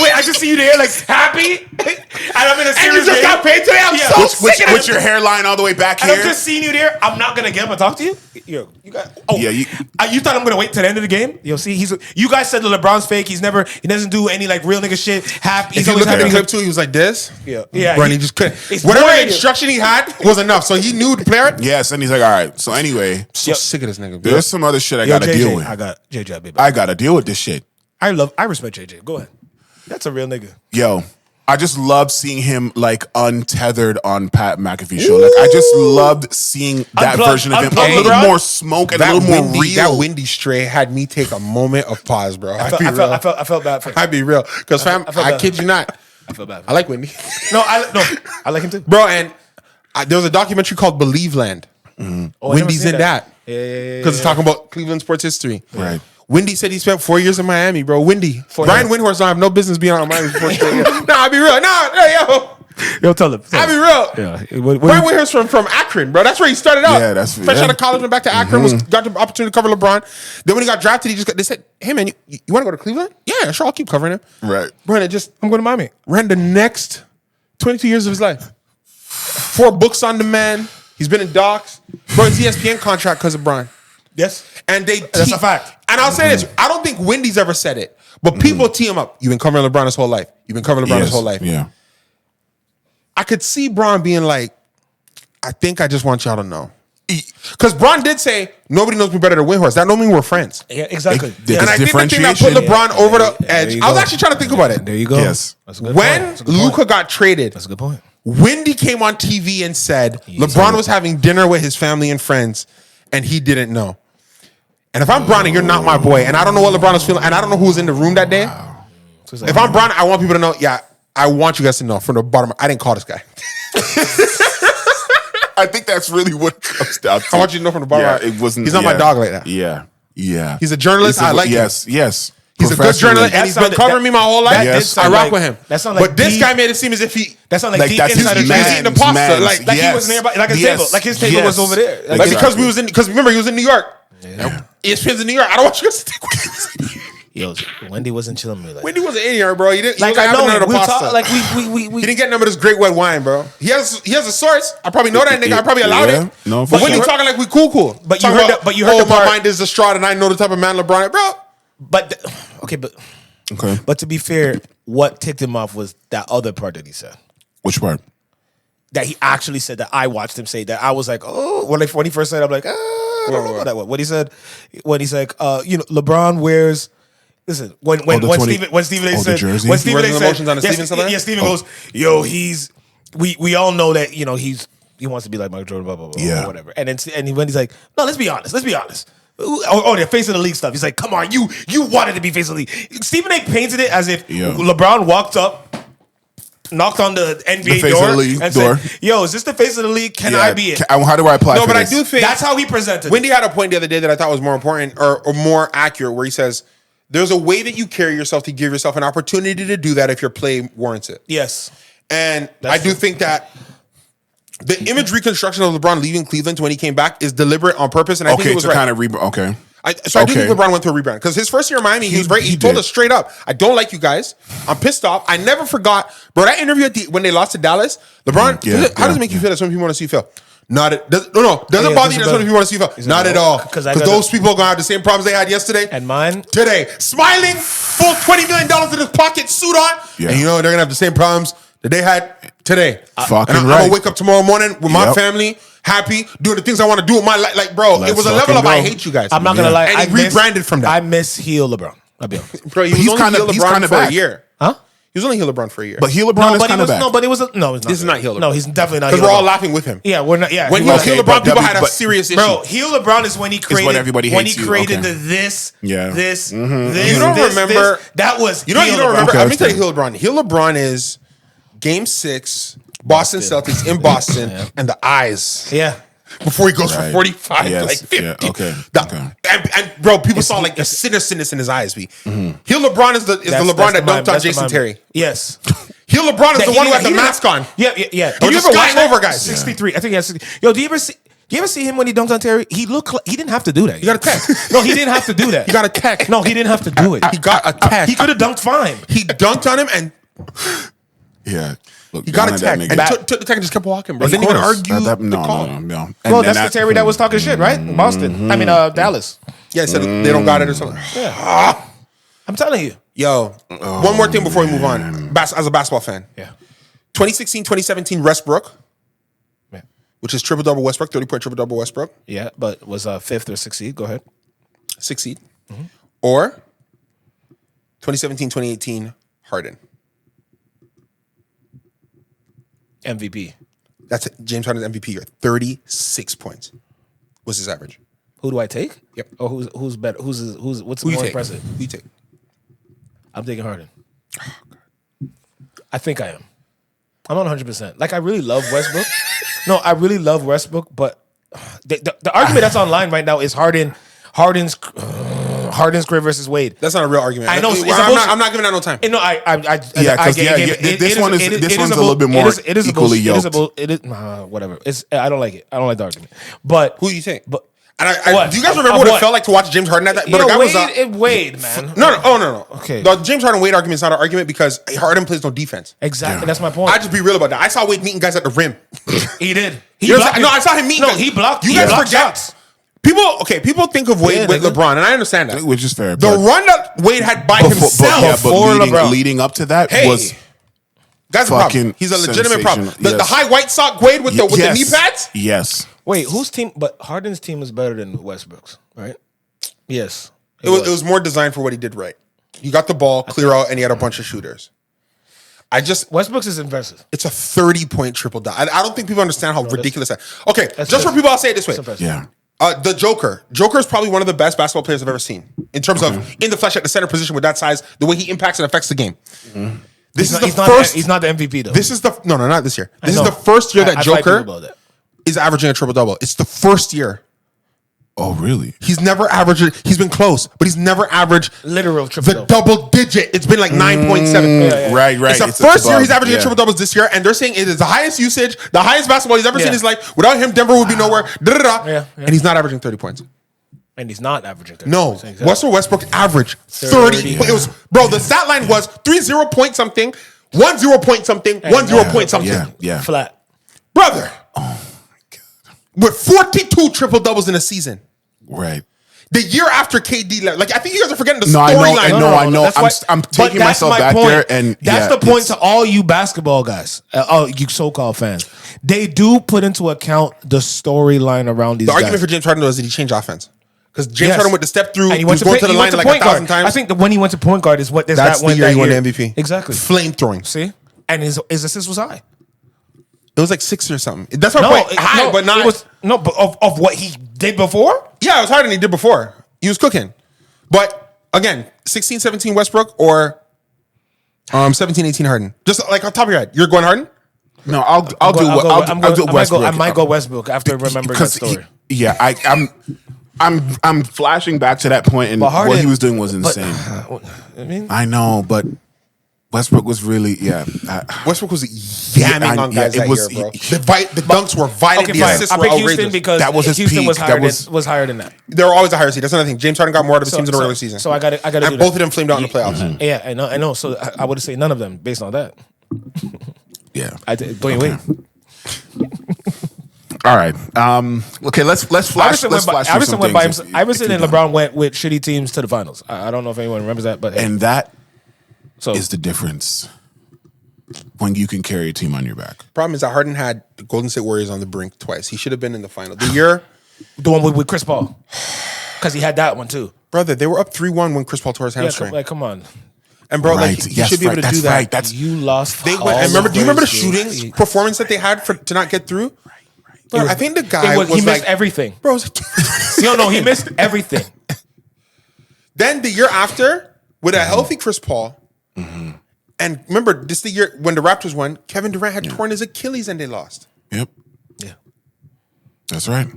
Wait, I just see you there, like happy, and I'm in a and serious you just game. got paid today. I'm Yeah. so Which- sick of With it. your hairline all the way back And here. I'm just seeing you there. I'm not gonna get up and talk to you. Yo, you got. Oh, Yeah, you you- thought I'm gonna wait till the end of the game? Yo, see, you guys said that LeBron's fake. He doesn't do any like real nigga shit. Happy. If He's you always look at the happy. clip too, he was like this. Yeah. Bro, and he just couldn't. It's Whatever more than- instruction he had was enough. So he knew to play it. Yes, and he's like, all right. So anyway, So sick of this nigga. there's some other shit I Yo, gotta JJ, deal with. I got JJ. I'll be back. I gotta deal with this shit. I respect JJ. Go ahead. That's a real nigga. Yo, I just loved seeing him like untethered on Pat McAfee's show. Like I just loved seeing that Unplugged- version of him. unplugged A little LeBron? more smoke and a That little more windy, real. that windy stray had me take a moment of pause, bro. I felt bad for him. I'd be real, because fam, I felt I bad. kid you not, I feel bad. I like Wendy, No, I like him too. bro. And there was a documentary called Believe Land. Oh, I never Wendy's seen in that Yeah. because it's talking about Cleveland sports history. Right. Wendy said he spent 4 years in Miami, bro. Wendy, Brian years. Windhorst don't have no business being on Miami for 4 straight years. Nah, I'll be real. Nah, hey, yo, Yo, tell him. I'll be real. Yeah. Brian Windhorst from Akron, bro. That's where he started out. Yeah, that's- fresh yeah. out of college, went back to Akron, got the opportunity to cover LeBron. Then when he got drafted, they said, "Hey man, you want to go to Cleveland? Yeah, sure, I'll keep covering him." Right. Bro, it just I'm going to Miami. ran the next 22 years of his life. 4 books on demand. He's been in docs. Bro, his ESPN contract because of Brian. Yes. And That's a fact. And I'll say this: I don't think Wendy's ever said it, but people tee him up. You've been covering LeBron his whole life. You've been covering LeBron his whole life. Yeah. I could see Bron being like, I think I just want y'all to know. Because Bron did say, nobody knows me better than Windhorst. That don't mean we're friends. Yeah, exactly. There's And I think the thing that put differentiation. LeBron over the there edge, you I was go. actually trying to think about it. There you go. Yes. That's a good When point. That's a good point. Luka got traded, That's a good point. Wendy came on TV and said LeBron was having dinner with his family and friends, and he didn't know. And if I'm Bron and you're not my boy, and I don't know what LeBron was feeling, and I don't know who was in the room that day, if I'm Bron, I want people to know, yeah, I want you guys to know from the bottom, I didn't call this guy. I think that's really what it comes down to. I want you to know from the bottom. Yeah, it wasn't. He's not my dog like that. Yeah. Yeah. He's a journalist. I like him. Yes. Yes. He's a good Professionally. journalist, and he's been sounded- covering me my whole life. that did Yes. I sound rock like- with him. that sound like but this deep- guy made it seem as if he, That sounds like, Like deep that's his insider he was trading. eating the pasta. mans, Like Like he yes. was nearby, like his Yes. table. Like his table Yes. was over there. Like like exactly. because we was in, because remember he was in New York. ESPN's in New York. I don't want you guys to think Yo, Wendy wasn't chilling with me like Wendy wasn't in here, bro. He didn't. Like he I know, none of the we pasta. talk like we He didn't get none of this great white wine, bro. He has a source. I probably know that nigga. I probably allowed Yeah. it. No, for but when sure. he talking like we cool. But you Talking heard about, that- but you heard the my part- mind is distraught and I know the type of man LeBron is, bro. But okay, but Okay. but to be fair, what ticked him off was that other part that he said. Which part? That he actually said that I watched him say that I was like, oh, when he first said it, I'm like, I don't know about that one. What he said, when he's like, LeBron wears. Listen, when the when 20 Stephen A the said jersey? when Stephen A Wears the said emotions on the Stephen Sylvain? yeah, Stephen goes, yo, we all know that he wants to be like Michael Jordan, blah blah blah, Yeah. or whatever. And then when he's like, no, let's be honest. Oh, the face of the league stuff. He's like, come on, you wanted to be face of the league. Stephen A. painted it as if LeBron walked up, knocked on the NBA face door, of the league and door. said, "Yo, is this the face of the league? Can I be it?" How do I apply? No, for but this? I do think That's how he presented. Wendy had a point the other day that I thought was more important or more accurate, where he says, "There's a way that you carry yourself to give yourself an opportunity to do that if your play warrants it." Yes, and I do think that the image reconstruction of LeBron leaving Cleveland when he came back is deliberate on purpose, and I think it was right. Kind of okay. I do think LeBron went through a rebrand because his first year in Miami, he told us straight up, "I don't like you guys. I'm pissed off." I never forgot, bro. That interview when they lost to Dallas, LeBron. How does it make you feel that some people want to see you fail? Not it. Doesn't bother you that some people want to see you fail? Not at all. Because those people are gonna have the same problems they had yesterday and mine today. Smiling, full $20 million in his pocket, suit on, and they're gonna have the same problems that they had today. Fucking and I'm gonna wake up tomorrow morning with my family, happy, doing the things I want to do with my life. Like, bro, it was a level of I hate you guys. I'm not gonna lie. And he rebranded from that. I miss heel LeBron. I'll be honest. Bro, he's kind of for a year. Huh? He was only heel LeBron for a year. But heel LeBron is kind of back. No, but it was no. It's not. This is not heel LeBron. No, he's definitely not. Because we're all laughing with him. Yeah, we're not. Yeah, when he was heel LeBron, people had a serious issue. Bro, heel LeBron is when he created. When everybody hates you. Created this. This. You don't remember? That was. You don't remember? Let me tell you, heel LeBron. Heel LeBron is Game 6, Boston Celtics in Boston, and the eyes. Yeah. Before he goes for 45, like 50. Yeah, okay. And bro, people saw like the cynicism in his eyes. Heel LeBron is the LeBron that dunked on Jason Terry. Yes. Heel LeBron is the one who had the mask on. Yeah. Did you ever watch over guys? 63. I think he has 60. Yo, do you ever see him when he dunked on Terry? He looked like he didn't have to do that. You got a tech. No, he didn't have to do that. You got a tech. No, he didn't have to do it. He got a tech. He could have dunked fine. He dunked on him and Look, he got a tech and took the tech and just kept walking, bro. Didn't even argue the call. No. Well, that's the Terry that was talking shit, right? In Boston. I mean, Dallas. Yeah, said they don't got it or something. Yeah. I'm telling you. Yo, one more thing before we move on. As a basketball fan. Yeah. 2016, 2017 Westbrook. Yeah. Which is triple-double Westbrook, 30-point triple-double Westbrook. Yeah, but was 5th or 6th seed. Go ahead. 6th seed. Or 2017, 2018 Harden. MVP. That's James Harden's MVP year. 36 points was his average. Who do I take? Yep. Or who's better? What's Who you more take? impressive? Who you take? I'm taking Harden. Oh, God. I think I am. I'm not 100%. Like, I really love Westbrook. No, I really love Westbrook, but the argument that's online right now is Harden's career versus Wade. That's not a real argument. I know. I'm not giving that no time. No, this one's a little bit more equally yoked. Whatever. I don't like it. I don't like the argument. But who do you think? But do you guys remember what it felt like to watch James Harden at that? But the guy Wade, man. No. Okay. The James Harden Wade argument is not an argument because Harden plays no defense. Exactly. That's my point. I just be real about that. I saw Wade meeting guys at the rim. He did. I saw him meeting. No, he blocked. You guys forget. Shots. People think of Wade with LeBron, and I understand that, which is fair. The run that Wade had by himself before leading up to that was that's a problem. He's a legitimate problem. The high white sock Wade with the knee pads. Yes. Wait, whose team? But Harden's team is better than Westbrook's, right? Yes. It was more designed for what he did right. He got the ball, clear out, and he had a bunch of shooters. Westbrook's is impressive. It's a 30-point triple double. I don't think people understand how ridiculous that. Okay, just for people, I'll say it this way. Yeah. The Joker. Joker is probably one of the best basketball players I've ever seen in terms of in the flesh at the center position with that size, the way he impacts and affects the game. He's not the MVP though. This is not this year. This is the first year that Joker is averaging a triple double. It's the first year. Oh, really? He's never averaged. He's been close, but he's never averaged literal triple double digit. It's been like 9.7. Right. It's the first year he's averaging triple doubles this year, and they're saying it is the highest usage, the highest basketball he's ever seen in his life. Without him, Denver would be nowhere. And he's not averaging 30 points. And he's not averaging 30 No, points. Exactly. Russell Westbrook averaged 30. It was, bro, the stat line was 30 point something, 10 point something, 10 point something. Yeah. Flat. Brother. Oh my God. With 42 triple doubles in a season. Right. The year after KD left. Like, I think you guys are forgetting the storyline. I know. I'm taking myself back there. And that's the point to all you basketball guys, you so-called fans. They do put into account the storyline around these guys. The argument for James Harden was that he changed offense. Because James Harden went to step through, and he was going to the line like 1,000 times. I think that when he went to point guard is what that's the year he won the MVP. Exactly. Flame-throwing. See? And his assist was high. It was like 6 or something. That's my point. High, but not. But of what he did before? Yeah, it was harder than he did before. He was cooking. But again, 16, 17 Westbrook or 17, 18 Harden. Just like on top of your head. You're going Harden? No, I'll do Westbrook. I might go Westbrook after remembering that story. I'm flashing back to that point, and Harden, what he was doing was insane. I know, but Westbrook was really Westbrook was yamming on guys that year, bro. The dunks were violent. Okay, the fine. assists I were pick outrageous. Houston because That was his Houston peak. was higher, That was higher than that. They were always a higher seed. That's another thing. James Harden got more out of the teams in the regular season. So I got to do and that. both of them flamed out in the playoffs. Yeah, I know. So I would say none of them based on that. yeah. Dwayne Wade. All right. Okay. Let's flash. Iverson went by himself. Iverson and LeBron went with shitty teams to the finals. I don't know if anyone remembers that, but and that is the difference when you can carry a team on your back. Problem is that Harden had the Golden State Warriors on the brink twice. He should have been in the final. The one with Chris Paul, because he had that one too. Brother, they were up 3-1 when Chris Paul tore his hamstring. Come on. And bro, he should be able to do that. Right. That's you lost. They went. And remember? Do you remember the shooting performance that they had to not get through? Bro, I think the guy he missed everything. Bro, no, he missed everything. Then the year after, with a healthy Chris Paul, and remember, this is the year when the Raptors won. Kevin Durant had torn his Achilles and they lost. Yep. Yeah. That's right.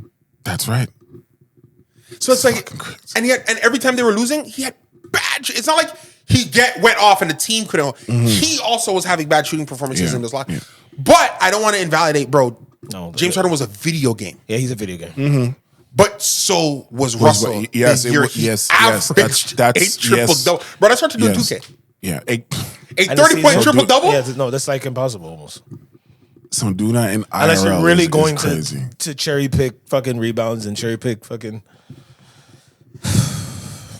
So it's like, and every time they were losing, he had bad. It's not like he went off and the team couldn't. He also was having bad shooting performances in this locker. But I don't want to invalidate, bro. No, James Harden was a video game. Yeah, he's a video game. But so was Russell. Yes, averaged that's 8 triple-double. Bro, that's hard to do in 2K. Yeah. A 30-point triple-double? Yeah, no, that's like impossible almost. So do that in IRL. Unless you're really going crazy. to cherry pick fucking rebounds and cherry pick fucking...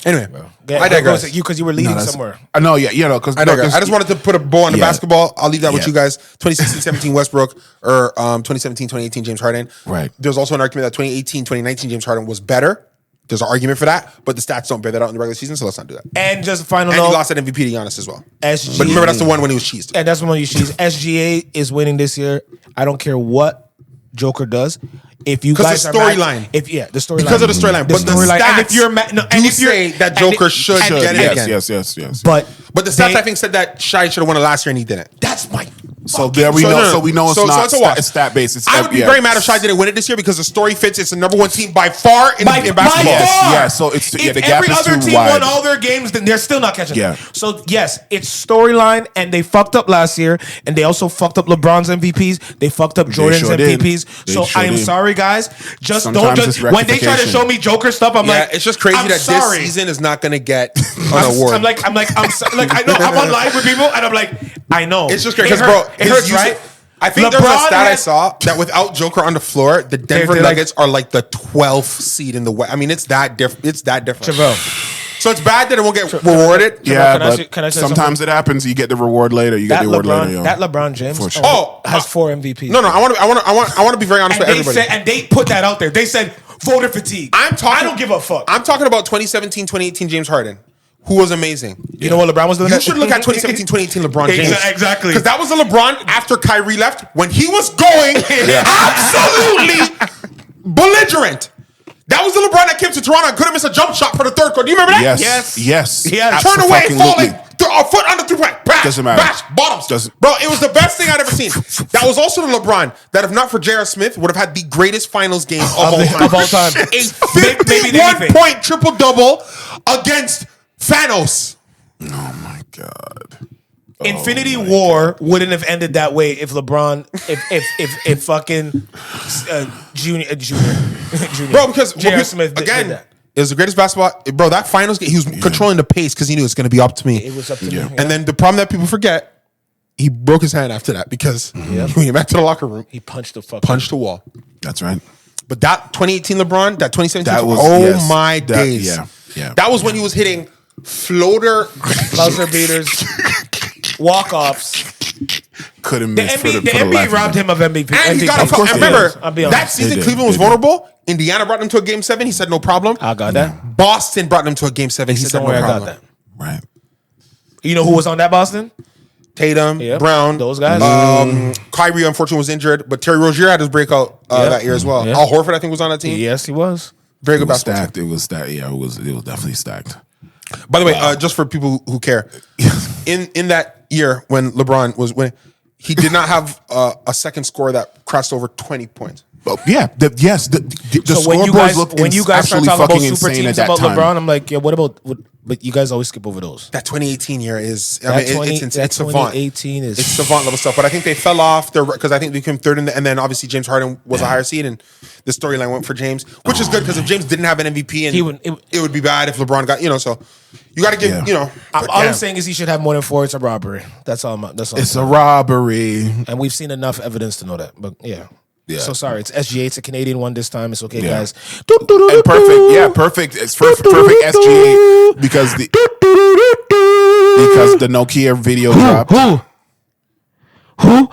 Anyway, bro. I digress. Because you were leading somewhere. I know, because I just wanted to put a bow on the basketball. I'll leave that with you guys. 2016-17 Westbrook or 2017-2018 James Harden. Right. There's also an argument that 2018-2019 James Harden was better. There's an argument for that, but the stats don't bear that out in the regular season, so let's not do that. And just final note. And he lost that MVP to Giannis as well. SGA. But remember, that's the one when he was cheesed. And that's the one you cheesed. SGA is winning this year. I don't care what Joker does. If you guys the storyline, the storyline, because of the storyline, but the stats, and if you're and if say that Joker should get it again, yes. But the stats I think said that Shai should have won it last year and he didn't. That's my. So there we know. So we know it's not. It's stat based. I would be very mad if Shai didn't win it this year because the story fits. It's the number one team by far in basketball. Yeah. So it's the gap is too wide. If every other team won all their games, then they're still not catching. Yeah. So yes, it's storyline, and they fucked up last year, and they also fucked up LeBron's MVPs. They fucked up Jordan's MVPs. So I am sorry, guys. Just don't just when they try to show me Joker stuff. I'm like, it's just crazy that this season is not going to get an award. I'm like, I know I'm on live with people, and I'm like, I know it's just crazy because bro, it hurts, right? I think there was a stat I saw that without Joker on the floor, the Denver Nuggets are like the 12th seed in the West. I mean, it's that different. Trivelle. So it's bad that it won't get rewarded. Yeah, but sometimes it happens. You get the reward later. You get the reward later. That LeBron James has 4 MVPs. No, I want to be very honest with everybody. And they put that out there. They said voter fatigue. I don't give a fuck. I'm talking about 2017, 2018 James Harden, who was amazing. You know what LeBron was doing? You should look at 2017, 2018 LeBron James. Exactly. Because that was the LeBron after Kyrie left when he was going absolutely belligerent. That was the LeBron that came to Toronto and couldn't miss a jump shot for the third quarter. Do you remember that? Yes. Turn away, falling, a foot under 3-point. Doesn't matter. Bash, bottoms. Bro, it was the best thing I'd ever seen. That was also the LeBron that, if not for J.R. Smith, would have had the greatest finals game of all time. A 51-point triple-double against Thanos. Oh, my God. Infinity War wouldn't have ended that way if LeBron, if fucking Junior, bro, because J.R. Smith again, it was the greatest basketball, bro. That finals game, he was controlling the pace because he knew it's going to be up to me. It was up to me. And then the problem that people forget, he broke his hand after that because when he went back to the locker room, he punched the wall. That's right. But that 2018 LeBron, that 2017, that was, my days. Yeah. That was when he was hitting floater buzzer beaters. Walk-offs. Couldn't miss. The NBA robbed him of MVP. And he got a remember, that season Cleveland was vulnerable. Indiana brought them to a game 7. He said no problem. I got that. Boston brought them to a game 7. He said no problem. I got that. Right. You know who was on that Boston? Tatum, Brown. Those guys. Kyrie, unfortunately, was injured. But Terry Rozier had his breakout that year as well. Al Horford, I think, was on that team. Yes, he was. Very good was basketball stacked. It was stacked. Yeah, it was definitely stacked. By the way, just for people who care, in that year when LeBron was winning, he did not have a second score that crossed over 20 points. Oh, yeah, the So scoreboards looked when you guys start absolutely talking about fucking super insane teams at that about time. LeBron, I'm like, yeah, what about? But you guys always skip over those. That 2018 year is, That it's savant. 2018 is It's savant level stuff. But I think they fell off because I think they came third in and then obviously James Harden was a higher seed and the storyline went for James, which is good because if James didn't have an MVP and it would be bad if LeBron got, so you got to give, all I'm saying is he should have more than 4. It's a robbery. That's all. It's a robbery, and we've seen enough evidence to know that. But yeah. So sorry, it's SGA. It's a Canadian one this time. It's okay, guys. And perfect. Yeah, perfect. It's perfect SGA because the Nokia video dropped. Who?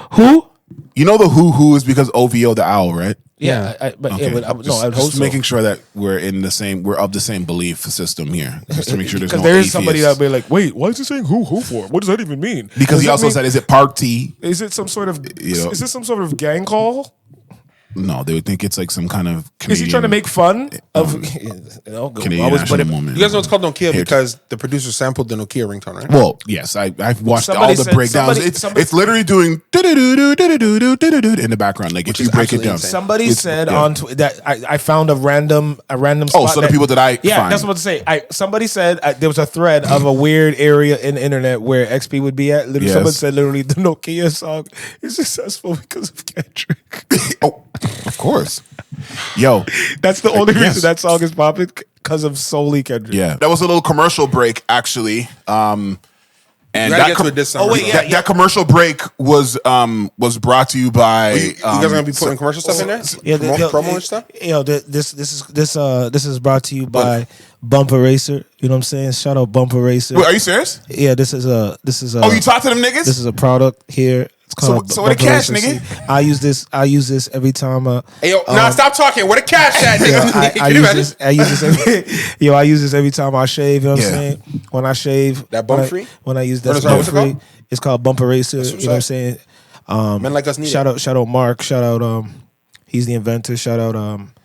You know the who is because OVO the owl, right? Yeah, I would hope Just so. making sure that we're of the same belief system here, just to make sure there's no Because there is somebody atheists. that'll be like, wait, why is he saying who for? What does that even mean? Because he also said, is it Park T? Is it some sort of is this some sort of gang call? No, they would think it's like some kind of Canadian, Is he trying to make fun of Canadian always national put it, moment. You guys know it's called Nokia because the producer sampled the Nokia ringtone, right? Well, yes, I've watched Somebody all the said- breakdowns. somebody- It's literally doing do-do-do-do-do-do-do-do-do in the background. Like if you break it absolutely down. insane. Somebody said on that I found a random spot. Oh, so the people that I yeah, find. that's what to say. Somebody said there was a thread of a weird area in the internet where XP would be at. Literally, Yes. someone said literally the Nokia song is successful because of Kendrick. Oh, of course. Yo, That's the only Yes. reason that song is popping because of solely Kendrick. yeah, that was a little commercial break actually. And You gotta get to it this summer. Oh, wait, yeah. that commercial break was brought to you by. You guys are gonna be putting commercial stuff in there? Yeah, Promo and stuff? This is brought to you by Bumper Racer. You know what I'm saying? Shout out Bumper Racer. Wait, are you serious? Yeah, this is a. Oh, you talk to them niggas? This is a product here. It's called So where the Bumper cash, Racer. nigga? See, I use this every time. Hey, yo, nah, stop talking. Where the cash at, nigga? I Can you imagine? I use this every time I shave. You know what I'm saying? When I shave, That bump free? When I use What that is that? bump What's it free, called? it's called Bumper Racer. You know what's what I'm up. saying? Men like us need Shout it. out Mark. Shout out he's the inventor. Shout out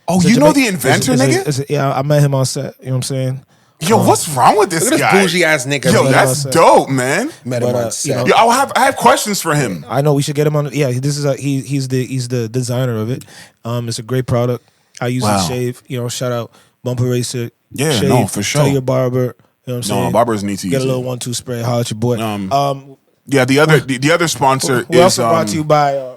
Oh, it's a you know Jamaican- the inventor, nigga? yeah, I met him on set. You know what I'm saying? Yo, what's wrong with this Look at guy? this bougie ass nigga. Yo, man. that's dope, man. Met him But, on you set. know- Yo, I have questions for him. I know we should get him on. Yeah, this is he's the designer of it. It's a great product. I use it Wow. to shave. You know, shout out Bumper Racer. Yeah, shave, no, for sure. Tell your barber. You know what I'm saying? No, barbers need to get use a little it. 1-2 spray. Holler at your boy. Yeah, the other sponsor We is also brought to you by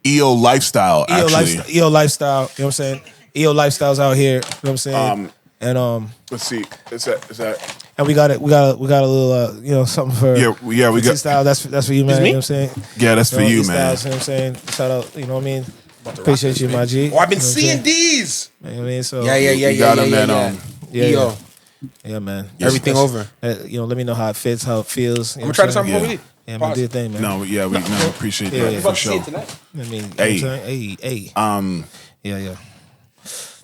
EO Lifestyle. EO Actually, EO Lifestyle. You know what I'm saying? EO Lifestyle's out here. You know what I'm saying? And let's see. Is that? and we got a little something for We got. style. That's for you, man. You know what I'm saying? Yeah, that's for you, man. Styles, you know what I'm saying? Shout out. You know what I mean? Appreciate you, my G. Oh, I've been You know what I'm seeing saying? these. You know what I mean? So You got him, man. Yeah, yeah, man. Everything over. Let me know how it fits, how it feels. I'm gonna try this out before we leave. Yeah, man, do your thing, man. No, yeah, we appreciate Yeah, that yeah. for sure. I mean, Hey. you know what I'm saying? Hey. Yeah.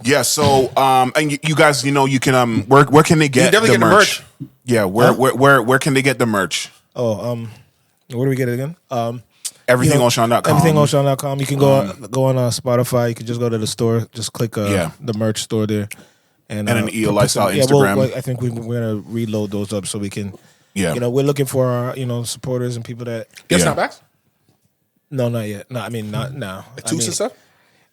Yeah. So, and you guys, you can where can they get definitely the get the merch? merch. Yeah, where can they get the merch? Oh, where do we get it again? EverythingOShauN.com. EverythingOShauN.com. You can go on Spotify. You can just go to the store. Just click the merch store there. And an EO Lifestyle yeah, Instagram. I think we're gonna reload those up so we can. Yeah. We're looking for our supporters and people that. Get Yeah. snapbacks? No, not yet. No, I mean not now. Tubes and stuff?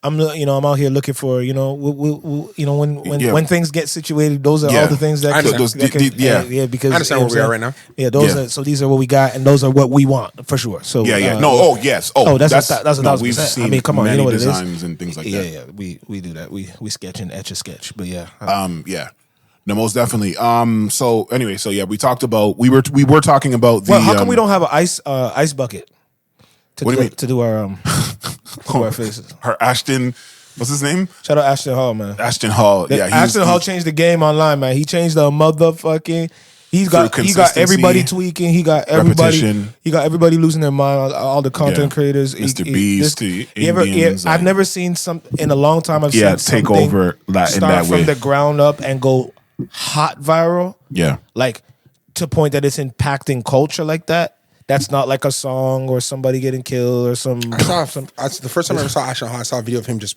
I'm out here looking for when things get situated, those are Yeah. all the things that I can, understand. because I understand where we are right now. Yeah, those Yeah. are so these are what we got and those are what we want for sure. So Yeah. Yes. that's no, 1,000%. we've seen I mean, come on, many you know what it is. designs and things like that. Yeah, we do that. We sketch and etch a sketch, but yeah. Yeah. No, most definitely. So anyway, we talked about we were talking about the. Well, how come we don't have an ice bucket to What do you mean? to do our faces? her Ashton? What's his name? Shout out Ashton Hall, man. Ashton Hall. Yeah, Ashton Hall changed the game online, man. He changed the motherfucking. He got consistency, everybody tweaking. He got everybody. repetition. He got everybody losing their mind. All the content creators. Mr. Beast to You ever- Indians, I've and- never seen some in a long time. I've seen take something over that in start that from way. the ground up and go hot viral. Yeah. Like to point that it's impacting culture like that. That's not like a song or somebody getting killed or some. The first time I ever saw Ashton Hall, I saw a video of him just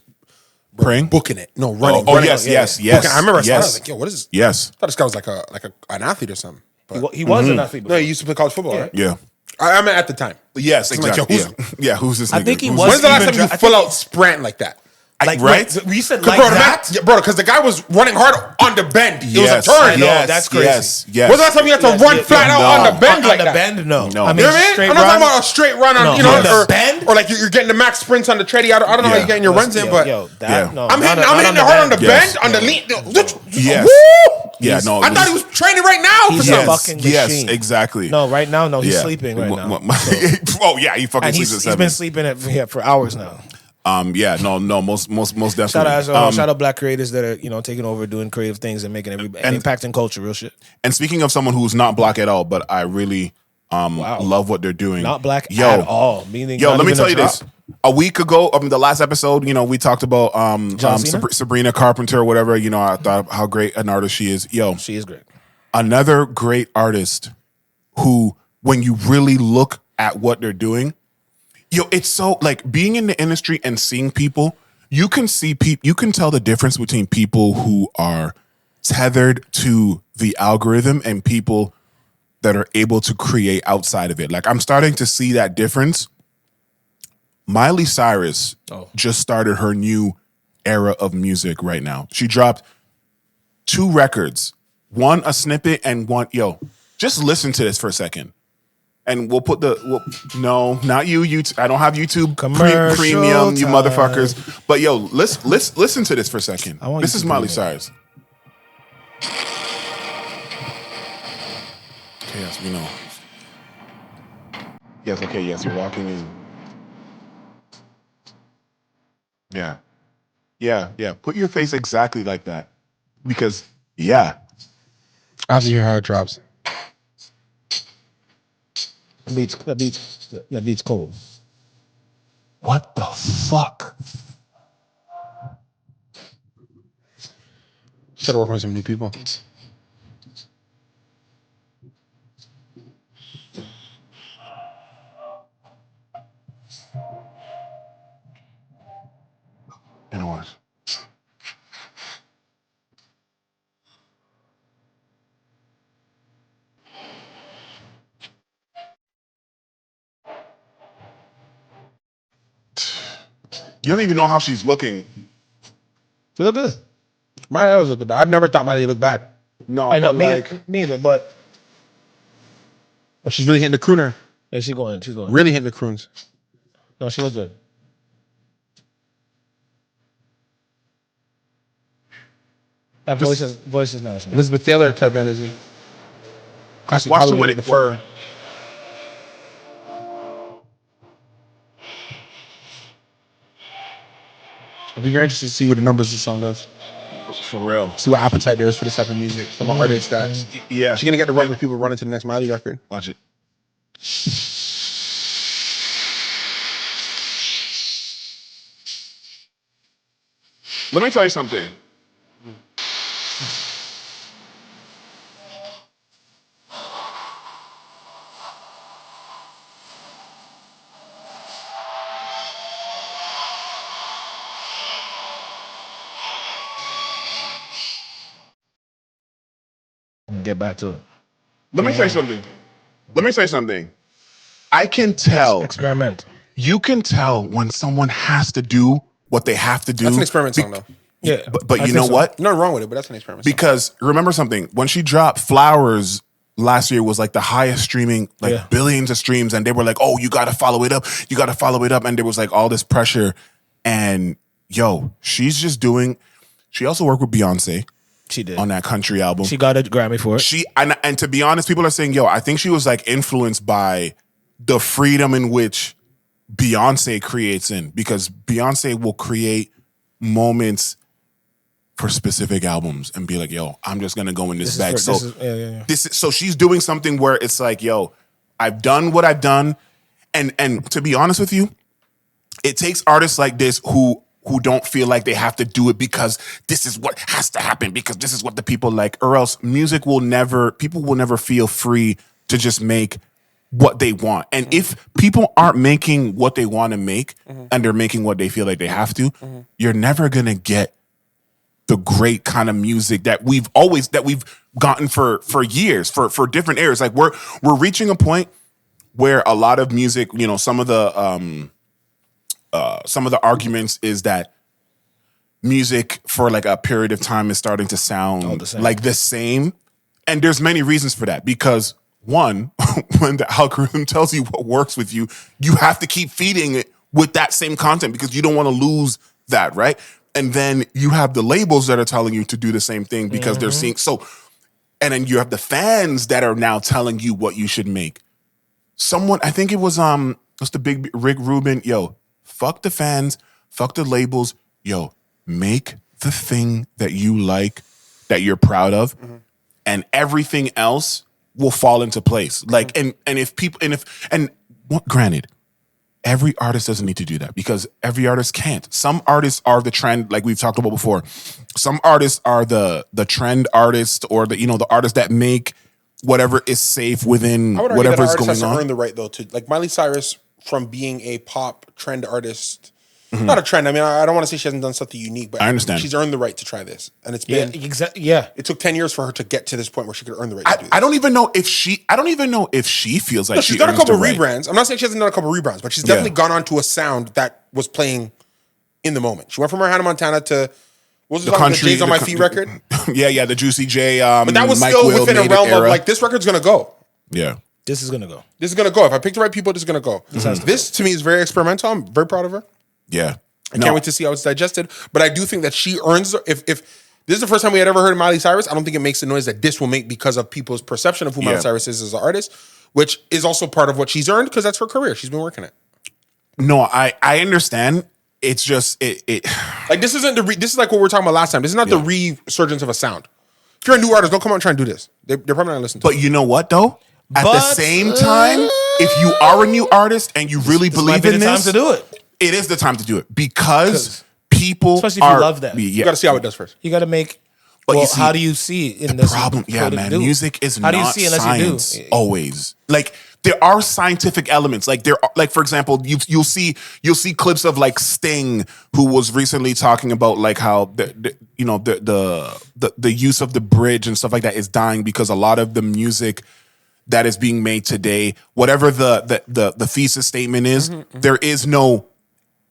Praying? booking it. No, running. Oh, running. yes. Booking. I remember I saw it. I was like, yo, what is this? Yes. I thought this guy was like an athlete or something. But He was an athlete. no, he used to play college football, right? Yeah. I mean, at the time. Yes, I'm like, exactly. yo, who's this nigga? I think he Who's was- When's the last even time you dra- I full think out sprint like that? Like, right? wait, you said 'Cause, like bro, that? because the guy was running hard on the bend. It was a turn. I know, that's crazy. Yes. When's the last time you had to run flat out on the bend on like the that? bend, no. No. I You mean, know what I mean? straight I'm not talking run. about a straight run on, No, you know, on the bend? or like you're getting the max sprints on the treadie. I don't know how Yeah. you're getting your runs in, but no, I'm hitting it hard on the Yes. bend, on the lean. Yes. Woo! Yeah, no. I thought he was training right now for He's something. a fucking Yes, machine. exactly. No, right now, no, he's Yeah. sleeping right now. Oh yeah, he fucking And sleeps at he's 7. been sleeping for hours now. Yeah, no, most definitely. Shout out black creators that are taking over, doing creative things and making and impacting culture, real shit. And speaking of someone who's not black at all, but I really love what they're doing. Not black at all. Meaning, Yo, not let me even tell a you drop. this. A week ago, the last episode, we talked about Cena? Sabrina Carpenter or whatever. I thought how great an artist she is. Yo, She is great. another great artist who, when you really look at what they're doing, it's so like being in the industry and seeing people, you can tell the difference between people who are tethered to the algorithm and people that are able to create outside of it. Like, I'm starting to see that difference. Miley Cyrus just started her new era of music right now. She dropped 2 records, one a snippet and one, just listen to this for a second. And we'll put no, not you. I don't have YouTube Commercial premium, you time. motherfuckers. But let's listen to this for a second. This is Miley Cyrus. Okay, yes, we know. Yes, okay, yes, you're walking in. Yeah. Put your face exactly like that. Because, I have to hear how it drops. That beats cold. what the fuck? Should work with some new people. You know what? You don't even know how she's looking. She look good. My hair was good. I've never thought my hair looked bad. No, I know, but me neither, but But she's really hitting the crooner. yeah, she's going. Really hitting the croons. No, she looks good. That voice is nice. Man. Elizabeth Taylor type energy. Classic Watch the Hollywood way with the fur. I'd be very interested to see what the numbers of the song does. for real. See what appetite there is for this type of music. Some artists that Yeah. she's gonna get the right with people running to the next Miley record. Watch it. Let me tell you something. Get back to it. Let me say something. I can tell. Experiment. You can tell when someone has to do what they have to do. That's an experiment song, though. Yeah, But you know what? Nothing wrong with it, but that's an experiment song. Because remember something. When she dropped Flowers last year was like the highest streaming, billions of streams. And they were like, oh, you got to follow it up. You got to follow it up. And there was like all this pressure. And she's just doing, she also worked with Beyonce. She did On that country album. She got a Grammy for it. And to be honest, people are saying, I think she was like influenced by the freedom in which Beyonce creates in, because Beyonce will create moments for specific albums and be like, I'm just gonna go in this bag. So she's doing something where it's like, I've done what I've done. And to be honest with you, it takes artists like this who don't feel like they have to do it because this is what has to happen, because this is what the people like, or else people will never feel free to just make what they want. And if people aren't making what they want to make and they're making what they feel like they have to, you're never going to get the great kind of music that we've gotten for years, for different eras. Like we're reaching a point where a lot of music, you know, some of the arguments is that music for like a period of time is starting to sound like the same. And there's many reasons for that, because one, when the algorithm tells you what works with you, you have to keep feeding it with that same content because you don't want to lose that, right? And then you have the labels that are telling you to do the same thing because they're seeing and then you have the fans that are now telling you what you should make. Someone, I think it was what's the big Rick Rubin, yo, fuck the fans, fuck the labels, yo, make the thing that you like, that you're proud of, and everything else will fall into place. Like, granted, every artist doesn't need to do that because every artist can't. Some artists are the trend, like we've talked about before. Some artists are the trend artist, or the artists that make whatever is safe within whatever's going on. To earn the right though to, like, Miley Cyrus, from being a pop trend artist. Not a trend. I mean, I don't want to say she hasn't done something unique, but I understand. She's earned the right to try this, and it's been It took 10 years for her to get to this point where she could earn the right to do this. I don't even know if she feels like she's done a couple of rebrands. I'm not saying she hasn't done a couple of rebrands, but she's definitely gone on to a sound that was playing in the moment. She went from her Hannah Montana to what was the country, the J's on My Feet record. The Juicy J. But that was still within a realm of like, this record's gonna go. Yeah, this is gonna go. This is gonna go. If I pick the right people, this is gonna go. This to me is very experimental. I'm very proud of her. Yeah. I can't wait to see how it's digested. But I do think that she earns, if this is the first time we had ever heard of Miley Cyrus, I don't think it makes the noise that this will make because of people's perception of who Miley Cyrus is as an artist, which is also part of what she's earned because that's her career. She's been working it. No, I understand. It's just it like this isn't this is like what we were talking about last time. This is not the resurgence of a sound. If you're a new artist, don't come out and try and do this. They're probably not listening to it. But you know what though? At the same time, if you are a new artist and you really believe in this, time to do it. It is the time to do it because people especially if you love that. You got to see how it does first. You got to make. But well, you see, how do you see it in the this problem? Yeah, man. Music is how not do you see it unless science you do? always. Like there are scientific elements. Like there, are, like for example, you'll see clips of like Sting, who was recently talking about like how the use of the bridge and stuff like that is dying because a lot of the music that is being made today, whatever the thesis statement is, there is no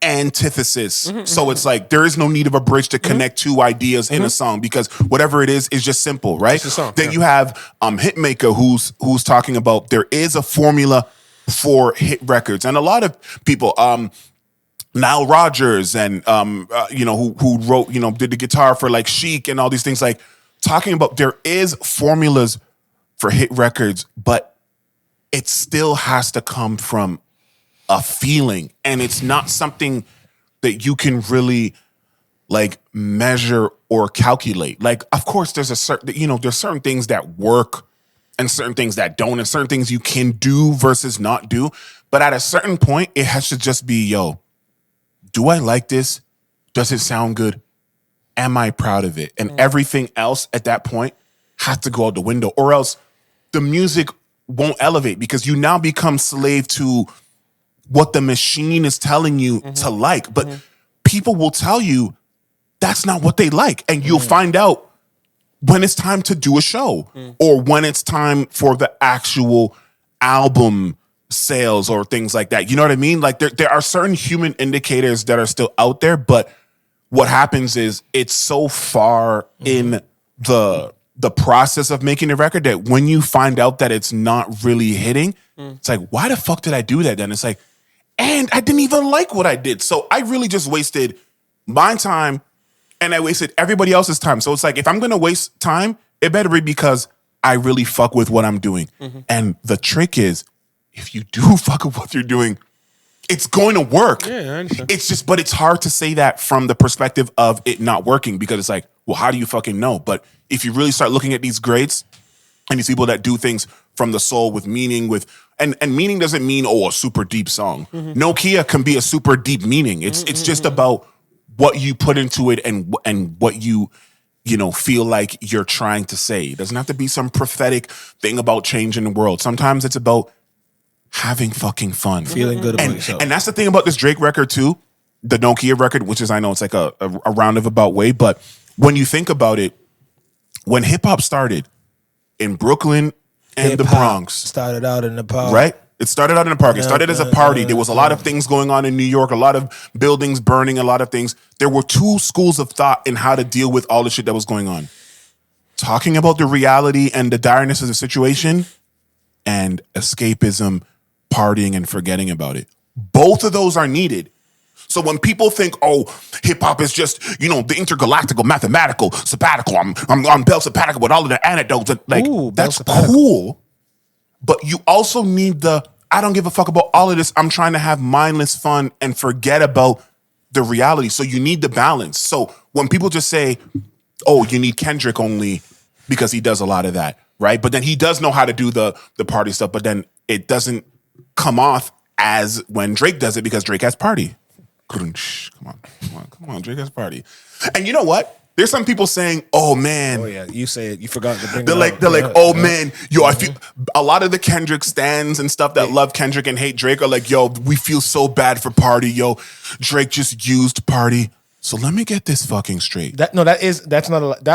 antithesis. So it's like there is no need of a bridge to connect two ideas in a song because whatever it is just simple, right? Then you have Hitmaker who's talking about there is a formula for hit records, and a lot of people, Nile Rodgers and who wrote, did the guitar for like Chic and all these things, like talking about there is formulas for hit records, but it still has to come from a feeling, and it's not something that you can really like measure or calculate. Like, of course, there's there's certain things that work and certain things that don't, and certain things you can do versus not do. But at a certain point, it has to just be, yo, do I like this? Does it sound good? Am I proud of it? And everything else at that point has to go out the window, or else the music won't elevate because you now become slave to what the machine is telling you to like. But people will tell you that's not what they like. And you'll find out when it's time to do a show or when it's time for the actual album sales or things like that. You know what I mean? Like there are certain human indicators that are still out there, but what happens is it's so far in the process of making a record that when you find out that it's not really hitting, it's like, why the fuck did I do that then? It's like, and I didn't even like what I did. So I really just wasted my time and I wasted everybody else's time. So it's like, if I'm going to waste time, it better be because I really fuck with what I'm doing. And the trick is, if you do fuck with what you're doing, it's going to work. Yeah, I understand. It's just, but it's hard to say that from the perspective of it not working because it's like, well, how do you fucking know? But if you really start looking at these greats and these people that do things from the soul with meaning, and meaning doesn't mean, a super deep song. Nokia can be a super deep meaning. It's just about what you put into it and what you feel like you're trying to say. It doesn't have to be some prophetic thing about changing the world. Sometimes it's about having fucking fun. Feeling good about yourself. And that's the thing about this Drake record too, the Nokia record, which is, I know it's like a roundabout way, but when you think about it, when hip hop started in Brooklyn and the Bronx. Started out in the park. Right? It started out in a park. It started as a party. There was a lot of things going on in New York, a lot of buildings burning, a lot of things. There were two schools of thought in how to deal with all the shit that was going on. Talking about the reality and the direness of the situation, and escapism, partying and forgetting about it. Both of those are needed. So when people think, oh, hip hop is just, the intergalactical, mathematical, sabbatical, I'm Bell Sabbatical with all of the anecdotes, that's cool. But you also need I don't give a fuck about all of this. I'm trying to have mindless fun and forget about the reality. So you need the balance. So when people just say, oh, you need Kendrick only because he does a lot of that, right? But then he does know how to do the party stuff, but then it doesn't come off as when Drake does it because Drake has party. Come on, Drake has party. And you know what? There's some people saying, oh man. Oh yeah, you say it. You forgot to bring they're it like, up. oh man, yo, I feel a lot of the Kendrick stans and stuff that love Kendrick and hate Drake are like, yo, we feel so bad for party, yo. Drake just used party. So let me get this fucking straight. That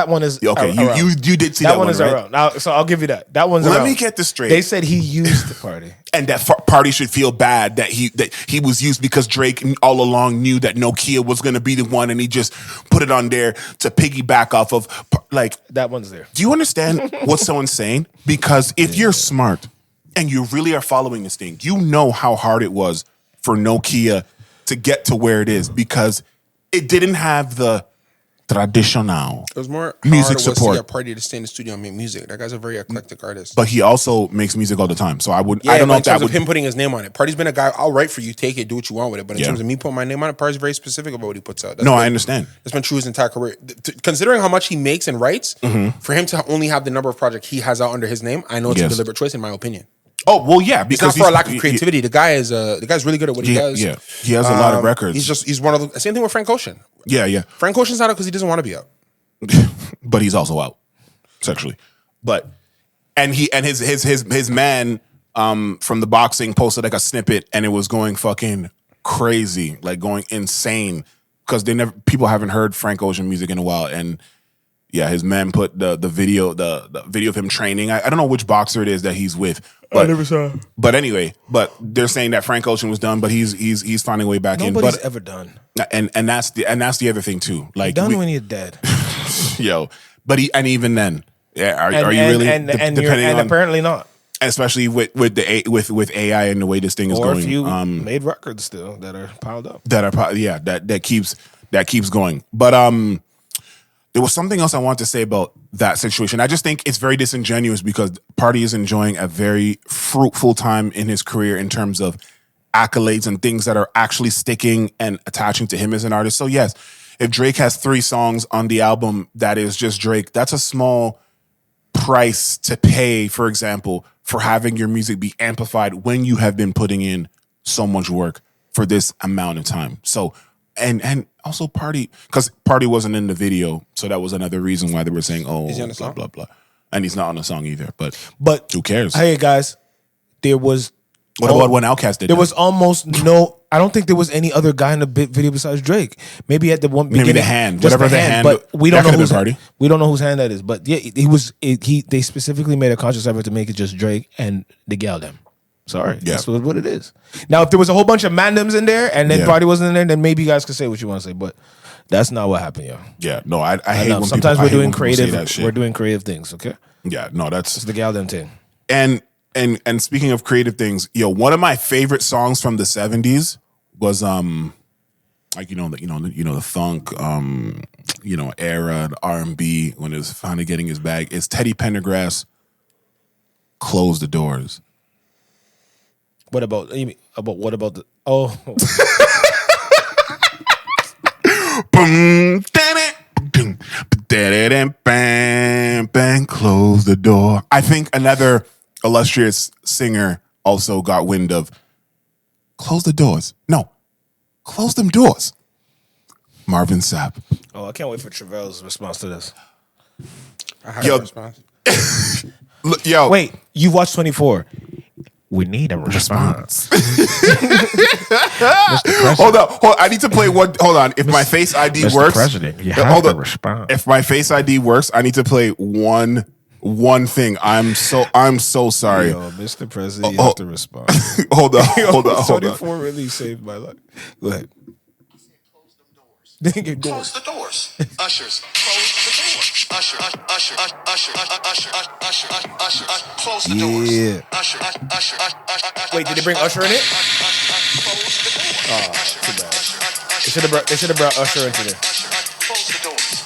one is okay. Around. You did see that one, is right? around. Now, so I'll give you that. That one's around. Let me get this straight. They said he used the party, and that party should feel bad that he was used because Drake all along knew that Nokia was going to be the one, and he just put it on there to piggyback off of that one's there. Do you understand what someone's saying? Because if you're smart and you really are following this thing, you know how hard it was for Nokia to get to where it is because it didn't have the traditional It was more music hard support. To get Party to stay in the studio and make music. That guy's a very eclectic artist. But he also makes music all the time. So I don't know if that would him putting his name on it. Party's been a guy. I'll write for you, take it, do what you want with it. But in Yeah. terms of me putting my name on it, Party's very specific about what he puts out. I understand. That's been true his entire career. Considering how much he makes and writes, for him to only have the number of projects he has out under his name, I know it's a deliberate choice in my opinion. Oh well, yeah, because it's not for a lack of creativity. The guy's really good at what he does. Yeah, he has a lot of records. He's one of the same thing with Frank Ocean. Yeah. Frank Ocean's not out because he doesn't want to be out. But he's also out sexually. And his man from the boxing posted like a snippet and it was going fucking crazy, like going insane because people haven't heard Frank Ocean music in a while. And yeah, his man put the video of him training. I don't know which boxer it is that he's with. But, I never saw. But anyway, they're saying that Frank Ocean was done, but he's finding a way back in. Nobody's ever done. And that's the other thing too. Like you're done when you're dead. Yo, but even then, are you really? And apparently not. Especially with AI and the way this thing is going. Or if you made records still that are piled up. That keeps going. But there was something else I wanted to say about that situation. I just think it's very disingenuous because Party is enjoying a very fruitful time in his career in terms of accolades and things that are actually sticking and attaching to him as an artist. So yes, if Drake has 3 songs on the album that is just Drake, that's a small price to pay, for example, for having your music be amplified when you have been putting in so much work for this amount of time. So and also Party, because Party wasn't in the video, so that was another reason why they were saying, oh, blah, blah, blah. And he's not on the song either, but who cares? Hey, guys, there was... What about when Outkast did There was almost no... I don't think there was any other guy in the video besides Drake. Maybe at the one beginning... Maybe the hand. Whatever the hand... But we don't know whose Party. We don't know whose hand that is. But yeah, they specifically made a conscious effort to make it just Drake and the gal them. Sorry, that's what it is. Now, if there was a whole bunch of mandems in there and then Party wasn't in there, then maybe you guys could say what you want to say. But that's not what happened, yo. Yeah, no, I hate when sometimes people, we're doing creative. That shit. We're doing creative things. Okay. Yeah, no, it's the gal them thing. And speaking of creative things, yo, one of my favorite songs from the 70s was like the funk era, the R&B when it was finally getting his bag. It's Teddy Pendergrass, Close the Doors. What about the bang, close the door. I think another illustrious singer also got wind of close the doors. No, close them doors. Marvin Sapp. Oh, I can't wait for Trivelle's response to this. I have a response. Yo, wait, you watched 24. We need a response. Hold up. I need to play one. Hold on. If my Face ID Mr. works, President, you have to respond. If my Face ID works, I need to play one thing. I'm so sorry. Yo, Mr. President, you have to respond. Hold on. 24 really saved my life. Go ahead. Close the doors. Ushers, close the doors. Usher, close the doors. Yeah. Usher. Wait, did they bring Usher in it? Close the doors. Oh, too bad. They should have brought Usher into there. Close the doors.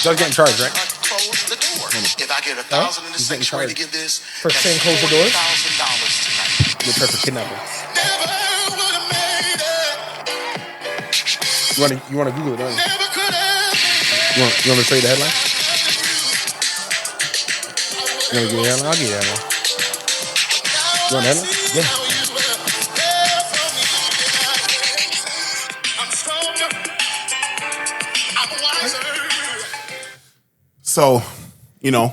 Judge getting charged, right? Close the doors. If I get 1,000 in the sanctuary to give this, For saying close the doors? $40,000 tonight. With perfect kidnapping. Never would have made it. You want to Google it, don't you? Never could have. You want to show you the headline? You want to give me the headline? I'll give you the headline. You want the headline? Yeah. So,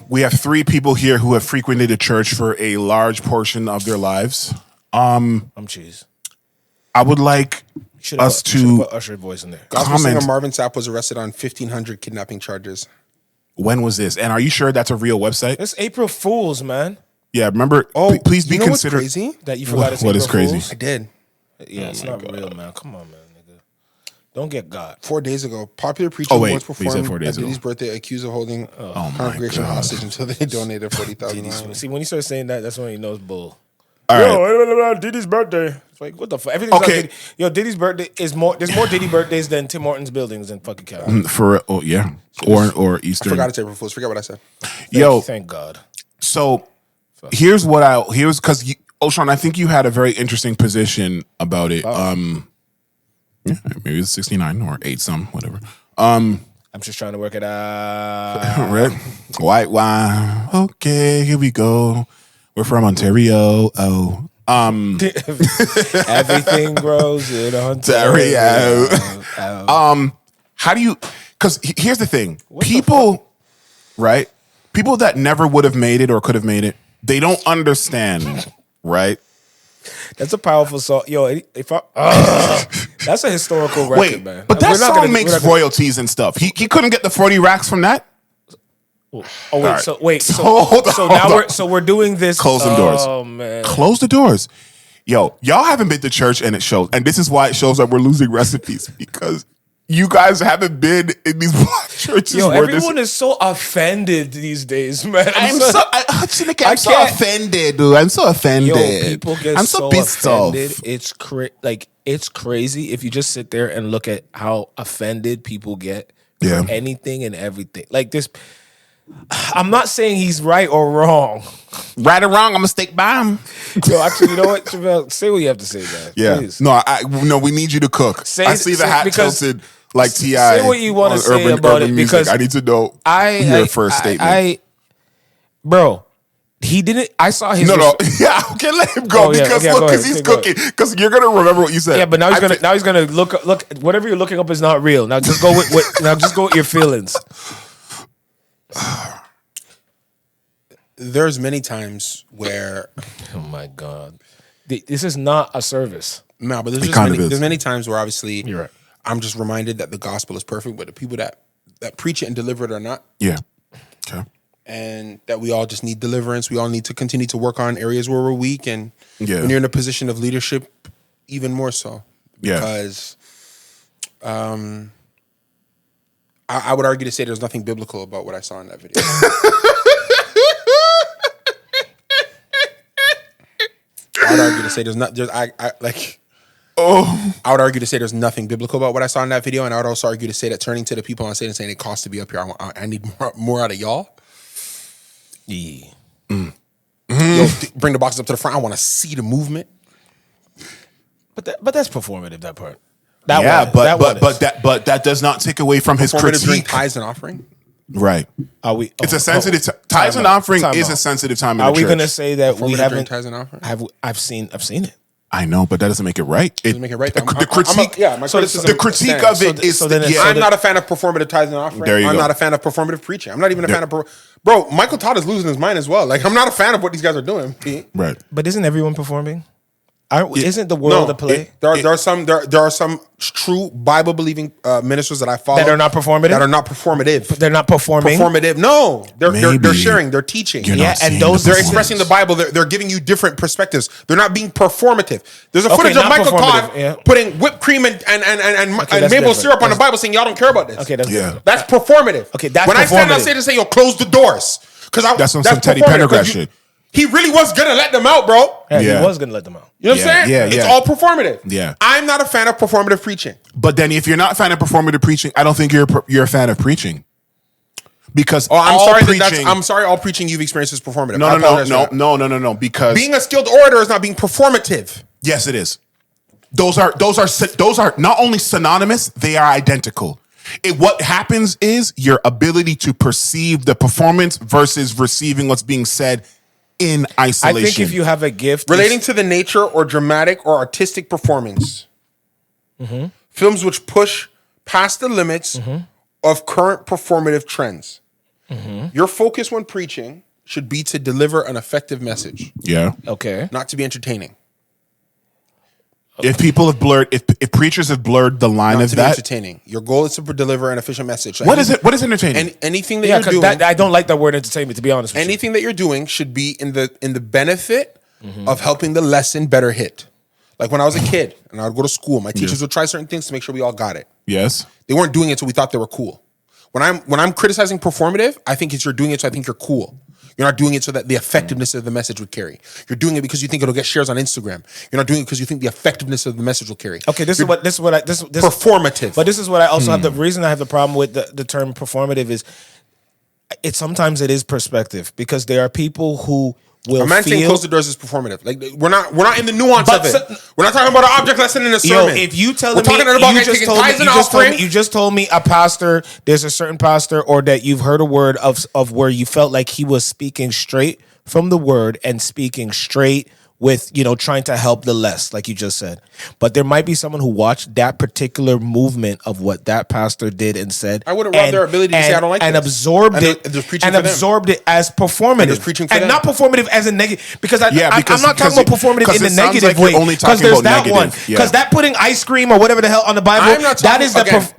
we have 3 people here who have frequented a church for a large portion of their lives. I'm cheese. I would like us to put Usher voice in there. Gospel singer Marvin Sapp was arrested on 1,500 kidnapping charges. When was this? And are you sure that's a real website? It's April Fools, man. Yeah, remember. Please be considered. What's crazy? That you forgot it's What April is crazy? Fools? I did. Yeah, it's not real, man. Come on, man, nigga. Don't get got. 4 days ago, popular preacher Oh, wait. was You said performed 4 days at Diddy's ago. birthday, accused of holding my congregation God. hostage until they donated $40,000. See, when he starts saying that, that's when he knows bull. All right. Diddy's birthday. It's like, what the fuck? Everything's Okay. on Diddy. Yo, Diddy's birthday is more. There's more Diddy birthdays than Tim Hortons buildings in fucking Cali. Yeah. Or Eastern. Forgot it's April Fools. Forget what I said. Thank God. So here's because O'Shaun, I think you had a very interesting position about it. Yeah, maybe it's 69 or 8 some, whatever. I'm just trying to work it out. Red, white wine. Okay, here we go. We're from Ontario. Oh, Everything grows in Ontario. How do you? Because here's the thing: people that never would have made it or could have made it, they don't understand, right? That's a powerful song. Yo, if I that's a historical record, man. But that song makes royalties and stuff. He couldn't get the 40 racks from that. Oh wait, right. so wait, Hold on. we're doing this. Close them doors. Oh man, close the doors. Yo, y'all haven't been to church and it shows, and this is why it shows that we're losing recipes because you guys haven't been in these black churches. Yo, where everyone is so offended these days, man. I'm so offended, dude. I'm so offended. Yo, people get I'm so pissed offended. off. It's crazy if you just sit there and look at how offended people get Yeah. for anything and everything. Like this, I'm not saying he's right or wrong. Right or wrong, I'm a stick by him. Yo, actually, you know what, Trivelle? Say what you have to say, man. Yeah. Please. No, we need you to cook. I see the hat tilted like T.I. Say what you want to say urban, about urban it music. because I need to know your first statement. Bro, he didn't. I saw his. No. Yeah, okay, let him go because he's cooking. Because you're gonna remember what you said. Yeah, but now he's gonna look. Whatever you're looking up is not real. Now just go with your feelings. There's many times where, Oh my God, this is not a service. no, but there's many times where obviously You're right. I'm just reminded that the gospel is perfect, but the people that preach it and deliver it are not. Yeah. Okay. And that we all just need deliverance. We all need to continue to work on areas where we're weak, and Yeah. when you're in a position of leadership, even more so. Yeah. Because I would argue to say there's nothing biblical about what I saw in that video. I would argue to say I would argue to say there's nothing biblical about what I saw in that video, and I would also argue to say that turning to the people on stage and saying it costs to be up here, I need more out of y'all. Yeah. Yo, bring the boxes up to the front. I want to see the movement. But that's performative. That part. But that does not take away from his Performative during critique. tithes and offering. Right. Are we? It's a sensitive tithes and offering is a sensitive time in Are the we church. going to say that we Performative during haven't? tithes and offering. I've seen it. I know, but that doesn't make it right. It doesn't make it right. The critique, my criticism. The critique of it is. I'm not a fan of performative tithing and offering. I'm not a fan of performative preaching. I'm not even a fan of. Bro, Michael Todd is losing his mind as well. Like, I'm not a fan of what these guys are doing. Right. But isn't everyone performing? Isn't the world a play? There are some true Bible believing ministers that I follow that are not performative. That are not performative. They're not performing. Performative. No, they're sharing. They're teaching. And those they're expressing the Bible. They're giving you different perspectives. They're not being performative. There's a footage of Michael Todd putting whipped cream and maple syrup on the Bible, saying y'all don't care about this. Okay, that's performative. Okay, that's when performative. I stand on stage and say, "Yo, close the doors," because that's some Teddy Pendergrass shit. He really was gonna let them out, bro. Yeah, he was gonna let them out. You know what I'm saying? Yeah. It's all performative. Yeah. I'm not a fan of performative preaching. But then if you're not a fan of performative preaching, I don't think you're a fan of preaching. Because I'm sorry all preaching you've experienced is performative. No. Because being a skilled orator is not being performative. Yes, it is. Those are not only synonymous, they are identical. What happens is your ability to perceive the performance versus receiving what's being said in isolation. I think if you have a gift relating to the nature or dramatic or artistic performance, films which push past the limits of current performative trends. Your focus when preaching should be to deliver an effective message. Yeah. Okay. Not to be entertaining. If people have blurred, if preachers have blurred the line of that, entertaining. Your goal is to deliver an efficient message. Like what is it? What is entertaining? Anything that you're doing, I don't like that word entertainment. To be honest, with anything that you're doing should be in the benefit of helping the lesson better hit. Like when I was a kid and I would go to school, my teachers would try certain things to make sure we all got it. Yes, they weren't doing it so we thought they were cool. When I'm criticizing performative, I think you're doing it so I think you're cool. You're not doing it so that the effectiveness of the message would carry. You're doing it because you think it'll get shares on Instagram. You're not doing it because you think the effectiveness of the message will carry. Okay, this is performative. But this is what I also have. The reason I have the problem with the term performative is sometimes it is perspective, because there are people who will. A man saying close the doors is performative. Like we're not in the nuance of it. We're not talking about an object lesson in a sermon. If you tell me, you just told me a pastor, there's a certain pastor, or that you've heard a word of where you felt like he was speaking straight from the word and speaking straight with, trying to help the less, like you just said. But there might be someone who watched that particular movement of what that pastor did and said. I wouldn't rob their ability to say I don't like and this. Absorbed it as performative. And not performative as a negative. Because I'm not talking about performative in the negative way. Because there's that one. Because that putting ice cream or whatever the hell on the Bible, that is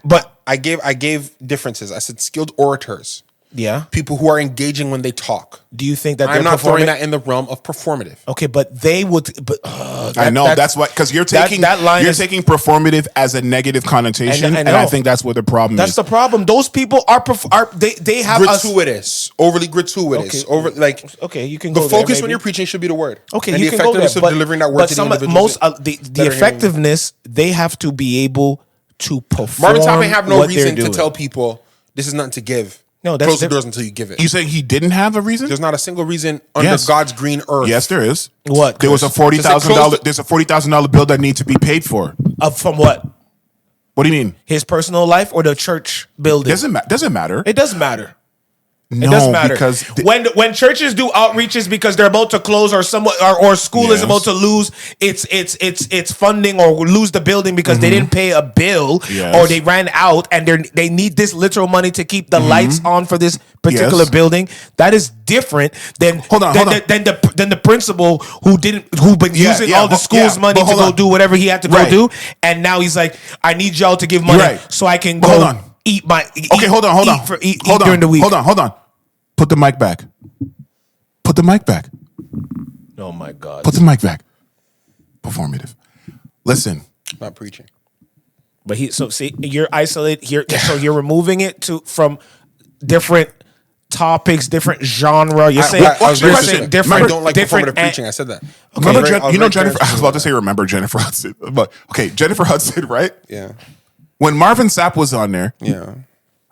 but I gave differences. I said skilled orators. Yeah. People who are engaging when they talk. Do you think that I'm not throwing that in the realm of performative? Okay, but they would. But I know that's what, because you're taking taking performative as a negative connotation, and I think that's what the problem is. That's the problem. Those people are they have gratuitous, overly gratuitous, okay, you can go the focus there, when you're preaching should be the word. Okay, and you the can go there, of delivering that word to the individual. The effectiveness, they have to be able to perform. Marvin Sapp have no reason to tell people this is nothing to give. No, that's close the doors until you give it. You saying he didn't have a reason? There's not a single reason under God's green earth. Yes, there is. What? There was a $40,000. There's a $40,000 bill that needs to be paid for. From what? What do you mean? His personal life or the church building? Doesn't matter. It does matter. No, it doesn't matter because when churches do outreaches because they're about to close or school is about to lose its funding or lose the building because they didn't pay a bill or they ran out and they need this literal money to keep the lights on for this particular building. That is different than the principal who been using all the school's money to go do whatever he had to go do, and now he's like, I need y'all to give money so I can go eat my hold on during the week. Hold on. Put the mic back. Oh my God. Put the mic back. Performative. Listen. Not preaching. But you're isolated here. So you're removing it from different topics, different genre. You're saying different. I don't like performative preaching. I said that. Okay. Remember Jennifer? I was about to say remember Jennifer Hudson, but okay, Jennifer Hudson, right? Yeah. When Marvin Sapp was on there,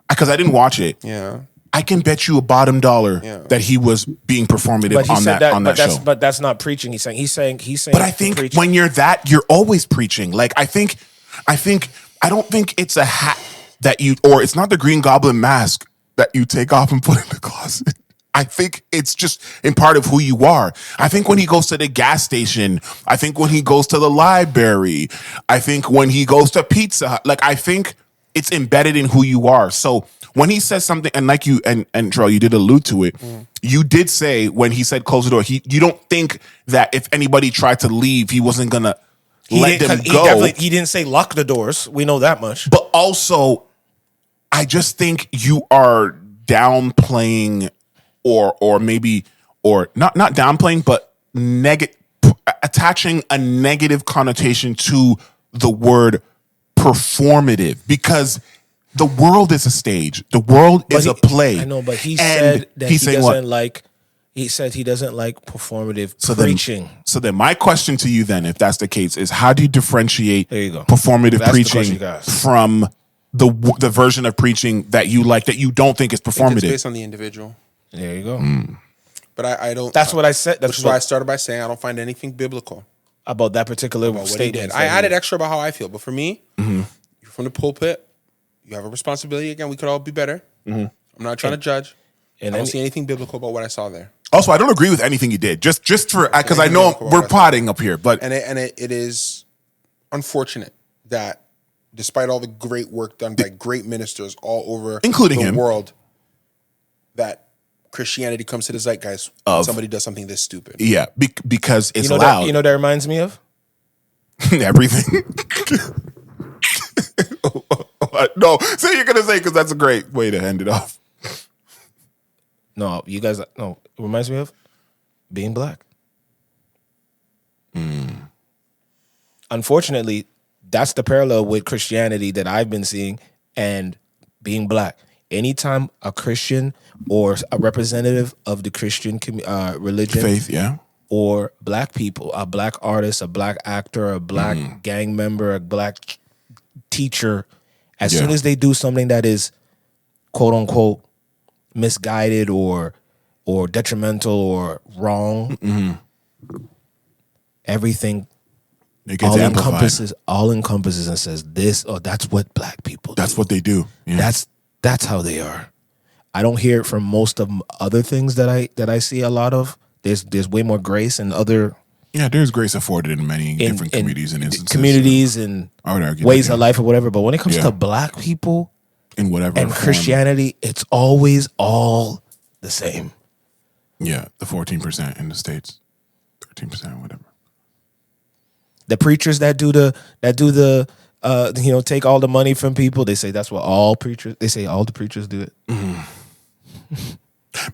because I didn't watch it. Yeah. I can bet you a bottom dollar that he was being performative on that show. But that's not preaching. He's saying. But I think preaching. When you're you're always preaching. Like I don't think it's a hat that or it's not the Green Goblin mask that you take off and put in the closet. I think it's just in part of who you are. I think when he goes to the gas station, I think when he goes to the library, I think when he goes to Pizza Hut, like I think it's embedded in who you are. So when he says something, and like you and Trell, you did allude to it. You did say when he said close the door, you don't think that if anybody tried to leave, he wasn't gonna let them go. He didn't say lock the doors. We know that much. But also, I just think you are downplaying or maybe not downplaying, but attaching a negative connotation to the word performative, because the world is a stage. The world is a play. I know, but he said that he doesn't like. He said he doesn't like performative preaching. So then my question to you then, if that's the case, is how do you differentiate performative preaching from the version of preaching that you like that you don't think is performative? It's based on the individual. There you go. But I don't. That's what I said. Which is why I started by saying I don't find anything biblical about that particular what he statement. did. I added extra about how I feel, but for me, you're from the pulpit. You have a responsibility. Again, we could all be better. I'm not trying to judge. And I don't see anything biblical about what I saw there. Also, I don't agree with anything you did. Just for because I know we're potting up here, but it is unfortunate that despite all the great work done by great ministers all over, including the world, that Christianity comes to the zeitgeist when somebody does something this stupid. Yeah, because it's loud. You know what that reminds me of? Everything. No, say you're gonna say because that's a great way to end it off. No, you guys. No, it reminds me of being black. Unfortunately, that's the parallel with Christianity that I've been seeing and being black. Anytime a Christian or a representative of the Christian religion, faith, or black people, a black artist, a black actor, a black gang member, a black teacher, as soon as they do something that is quote unquote misguided or detrimental or wrong, everything all encompasses and says this or that's what black people do. That's what they do. Yeah. That's how they are. I don't hear it from most of other things that I see a lot of. There's way more grace and other. Yeah, there's grace afforded in many different communities and instances. Communities and ways of life or whatever. But when it comes to black people in whatever and form, Christianity, it's always all the same. Yeah, the 14% in the States, 13%, whatever. The preachers that do the take all the money from people, they say that's what all preachers. They say all the preachers do it.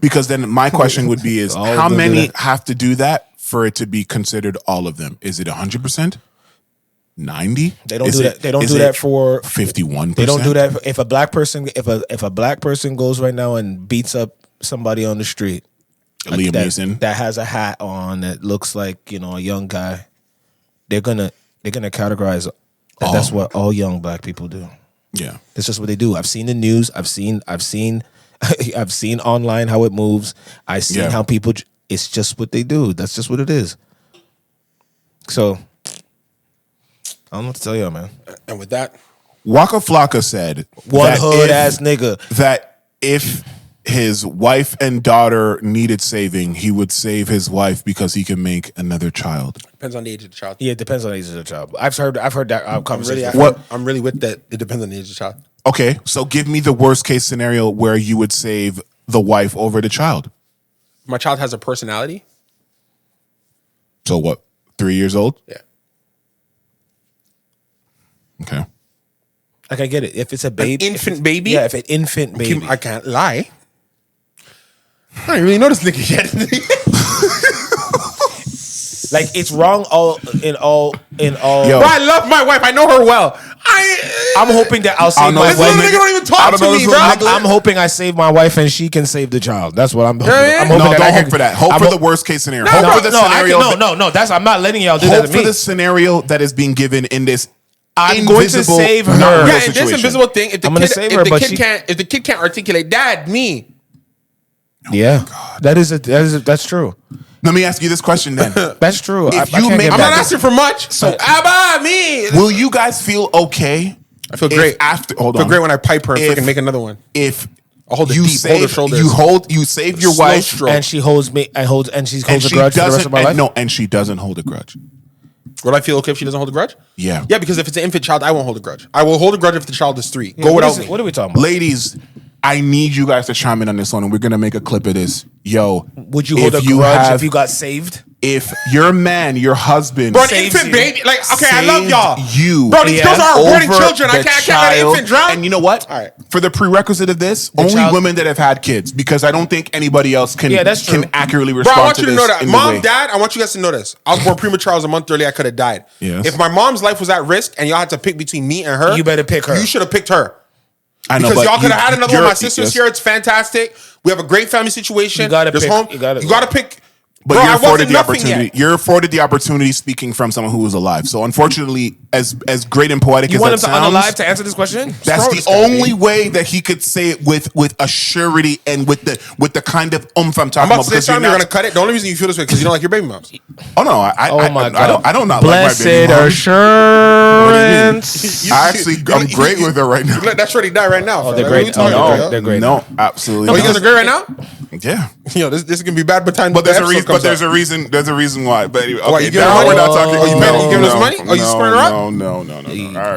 Because then my question would be: is how many have to do that for it to be considered all of them? Is it 100%? 90? They don't do that. They don't do that for 51%. They don't do that if a black person. If a black person goes right now and beats up somebody on the street, Liam Neeson that has a hat on that looks like a young guy, they're gonna categorize that's what all young black people do. Yeah, that's just what they do. I've seen the news. I've seen online how it moves. I've seen how people. It's just what they do. That's just what it is. So I don't know what to tell y'all, man. And with that, Waka Flocka said, "One hood ass nigga." That if his wife and daughter needed saving, he would save his wife because he can make another child. Depends on the age of the child. Yeah, it depends on the age of the child. I've heard that conversation. I'm really with that. It depends on the age of the child. Okay, so give me the worst case scenario where you would save the wife over the child. My child has a personality. So what? 3 years old? Yeah. Okay. Like I get it. If it's a baby, infant baby. Yeah, if an infant baby, I can't lie. I don't really know this nigga yet. Like it's wrong in all. Yo. Bro, I love my wife. I know her well. I'm hoping that I'll save my wife. This nigga don't even talk to me, bro. I'm hoping I save my wife and she can save the child. That's what I'm hoping. I'm hoping don't hope for that. Hope for the worst case scenario. Hope for the scenario. No. That's I'm not letting y'all do that to me. Hope for the scenario that is being given in this. I'm going to save her. Yeah, in this invisible thing. If the kid can't articulate, Dad, me. Yeah, that's true. Let me ask you this question then. That's true. I'm not asking for much. So, Abba, me. Will you guys feel okay? I feel great. Hold on. I feel great when I pipe her and freaking make another one. If I'll hold it You deep, hold her save, shoulders. you save your Slow wife, stroke. And she holds me. And she holds a she grudge for the rest of my life. No, and she doesn't hold a grudge. Would I feel okay if she doesn't hold a grudge? Yeah. Yeah, because if it's an infant child, I won't hold a grudge. I will hold a grudge if the child is 3. Go What without is it- me. What are we talking about? Ladies, I need you guys to chime in on this one, and we're gonna make a clip of this. Yo, Would you hold a grudge if you got saved? If your man, your husband, Bro, an saves infant you. baby. Like, okay, I love saved y'all. you, Bro, those are aborted over children. I the can't let an child. infant drown. And you know what? All right. For the prerequisite of this, only child- women that have had kids, because I don't think anybody else can, Yeah, that's true. can accurately Bro, respond I want to you to this know that. in the Mom, way. Dad, I want you guys to know this. I was born premature. I was a month early. I could have died. Yes. If my mom's life was at risk and y'all had to pick between me and her, You better pick her. You should have picked her. I know, Because but y'all could have had another one. you're- My sister's yes. here. It's fantastic. We have a great family situation. You gotta There's pick. home. You gotta- You gotta pick. But Bro, you're I afforded wasn't the nothing opportunity. yet. You're afforded the opportunity speaking from someone who was alive. So unfortunately, as great and poetic You as want that him to sounds, unalive to answer this question? that's What's the wrong with this guy, only babe? way that he could say it with a surety and with the kind of oomph I'm I'm talking about about. to say something. You're gonna cut it. The only reason you feel this way because you don't like your baby moms. Oh no, Oh my God! I don't not Blessed like my baby mom. assurance. I actually, I'm great with her right now. Let that shorty die right now. they're fella. great. What are you talking No, about, yo? they're great. No, absolutely. Oh, you not. guys are great right now? Yeah. Yo, this is gonna be bad, but time. But there's a reason. But there's a reason. There's a reason why. But anyway, Why, okay, you giving now her we're money? not talking. Oh, you no, giving us no, money? Oh, you no, squaring her up? No. All right,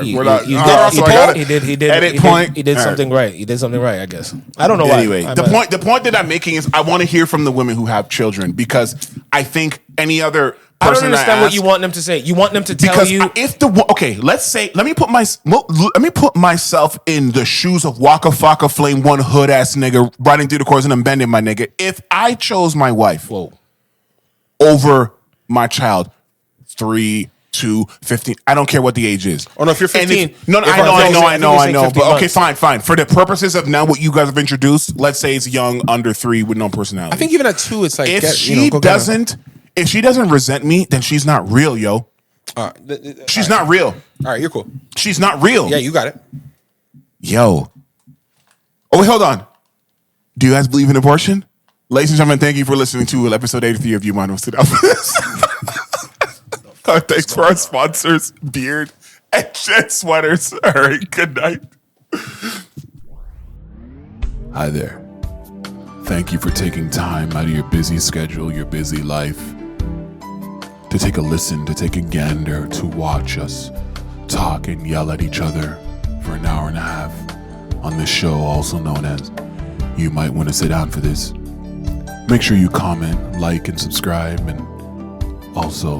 He- we're not. he- all he- right, he so I did- got he did. He did. edit He point. did All right. something right. He did something right. I guess. I don't know why. Anyway, the point that I'm making is I want to hear from the women who have children, because I think any other I don't person understand I what you want them to say. You want them to tell because you. if the okay, let's say let me put myself in the shoes of Waka Flocka Flame, one hood ass nigga riding through the course and I'm bending my nigga. If I chose my wife over my child, 3, 2, 15, I don't care what the age is. Oh no, if you're 15, No, If I know. saying 15 But okay, months. fine. For the purposes of now, what you guys have introduced, let's say it's young, under 3 with no personality. I think even at 2, it's like if go she get doesn't resent me, then she's not real, yo. her. She's not real. All right, you're cool. She's not real. Yeah, you got it. Yo. Oh, wait, hold on. Do you guys believe in abortion? Ladies and gentlemen, thank you for listening to episode 83 of You Mind Us Sit Down for this. Thanks for our sponsors, Beard and Jet Sweaters. All right, good night. Hi there. Thank you for taking time out of your busy schedule, your busy life, to take a listen, to take a gander, to watch us talk and yell at each other for an hour and a half on this show, also known as You Might Want to Sit Down for This. Make sure you comment, like, and subscribe, and also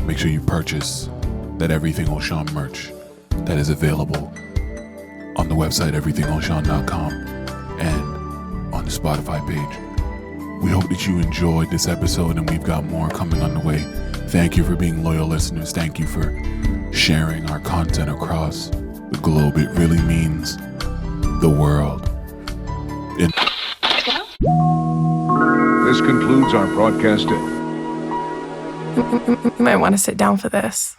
make sure you purchase that EverythingOShauN merch that is available on the website EverythingOShauN.com and on the Spotify page. We hope that you enjoyed this episode, and we've got more coming on the way. Thank you for being loyal listeners. Thank you for sharing our content across the globe. It really means the world. This concludes our broadcast. You might want to sit down for this.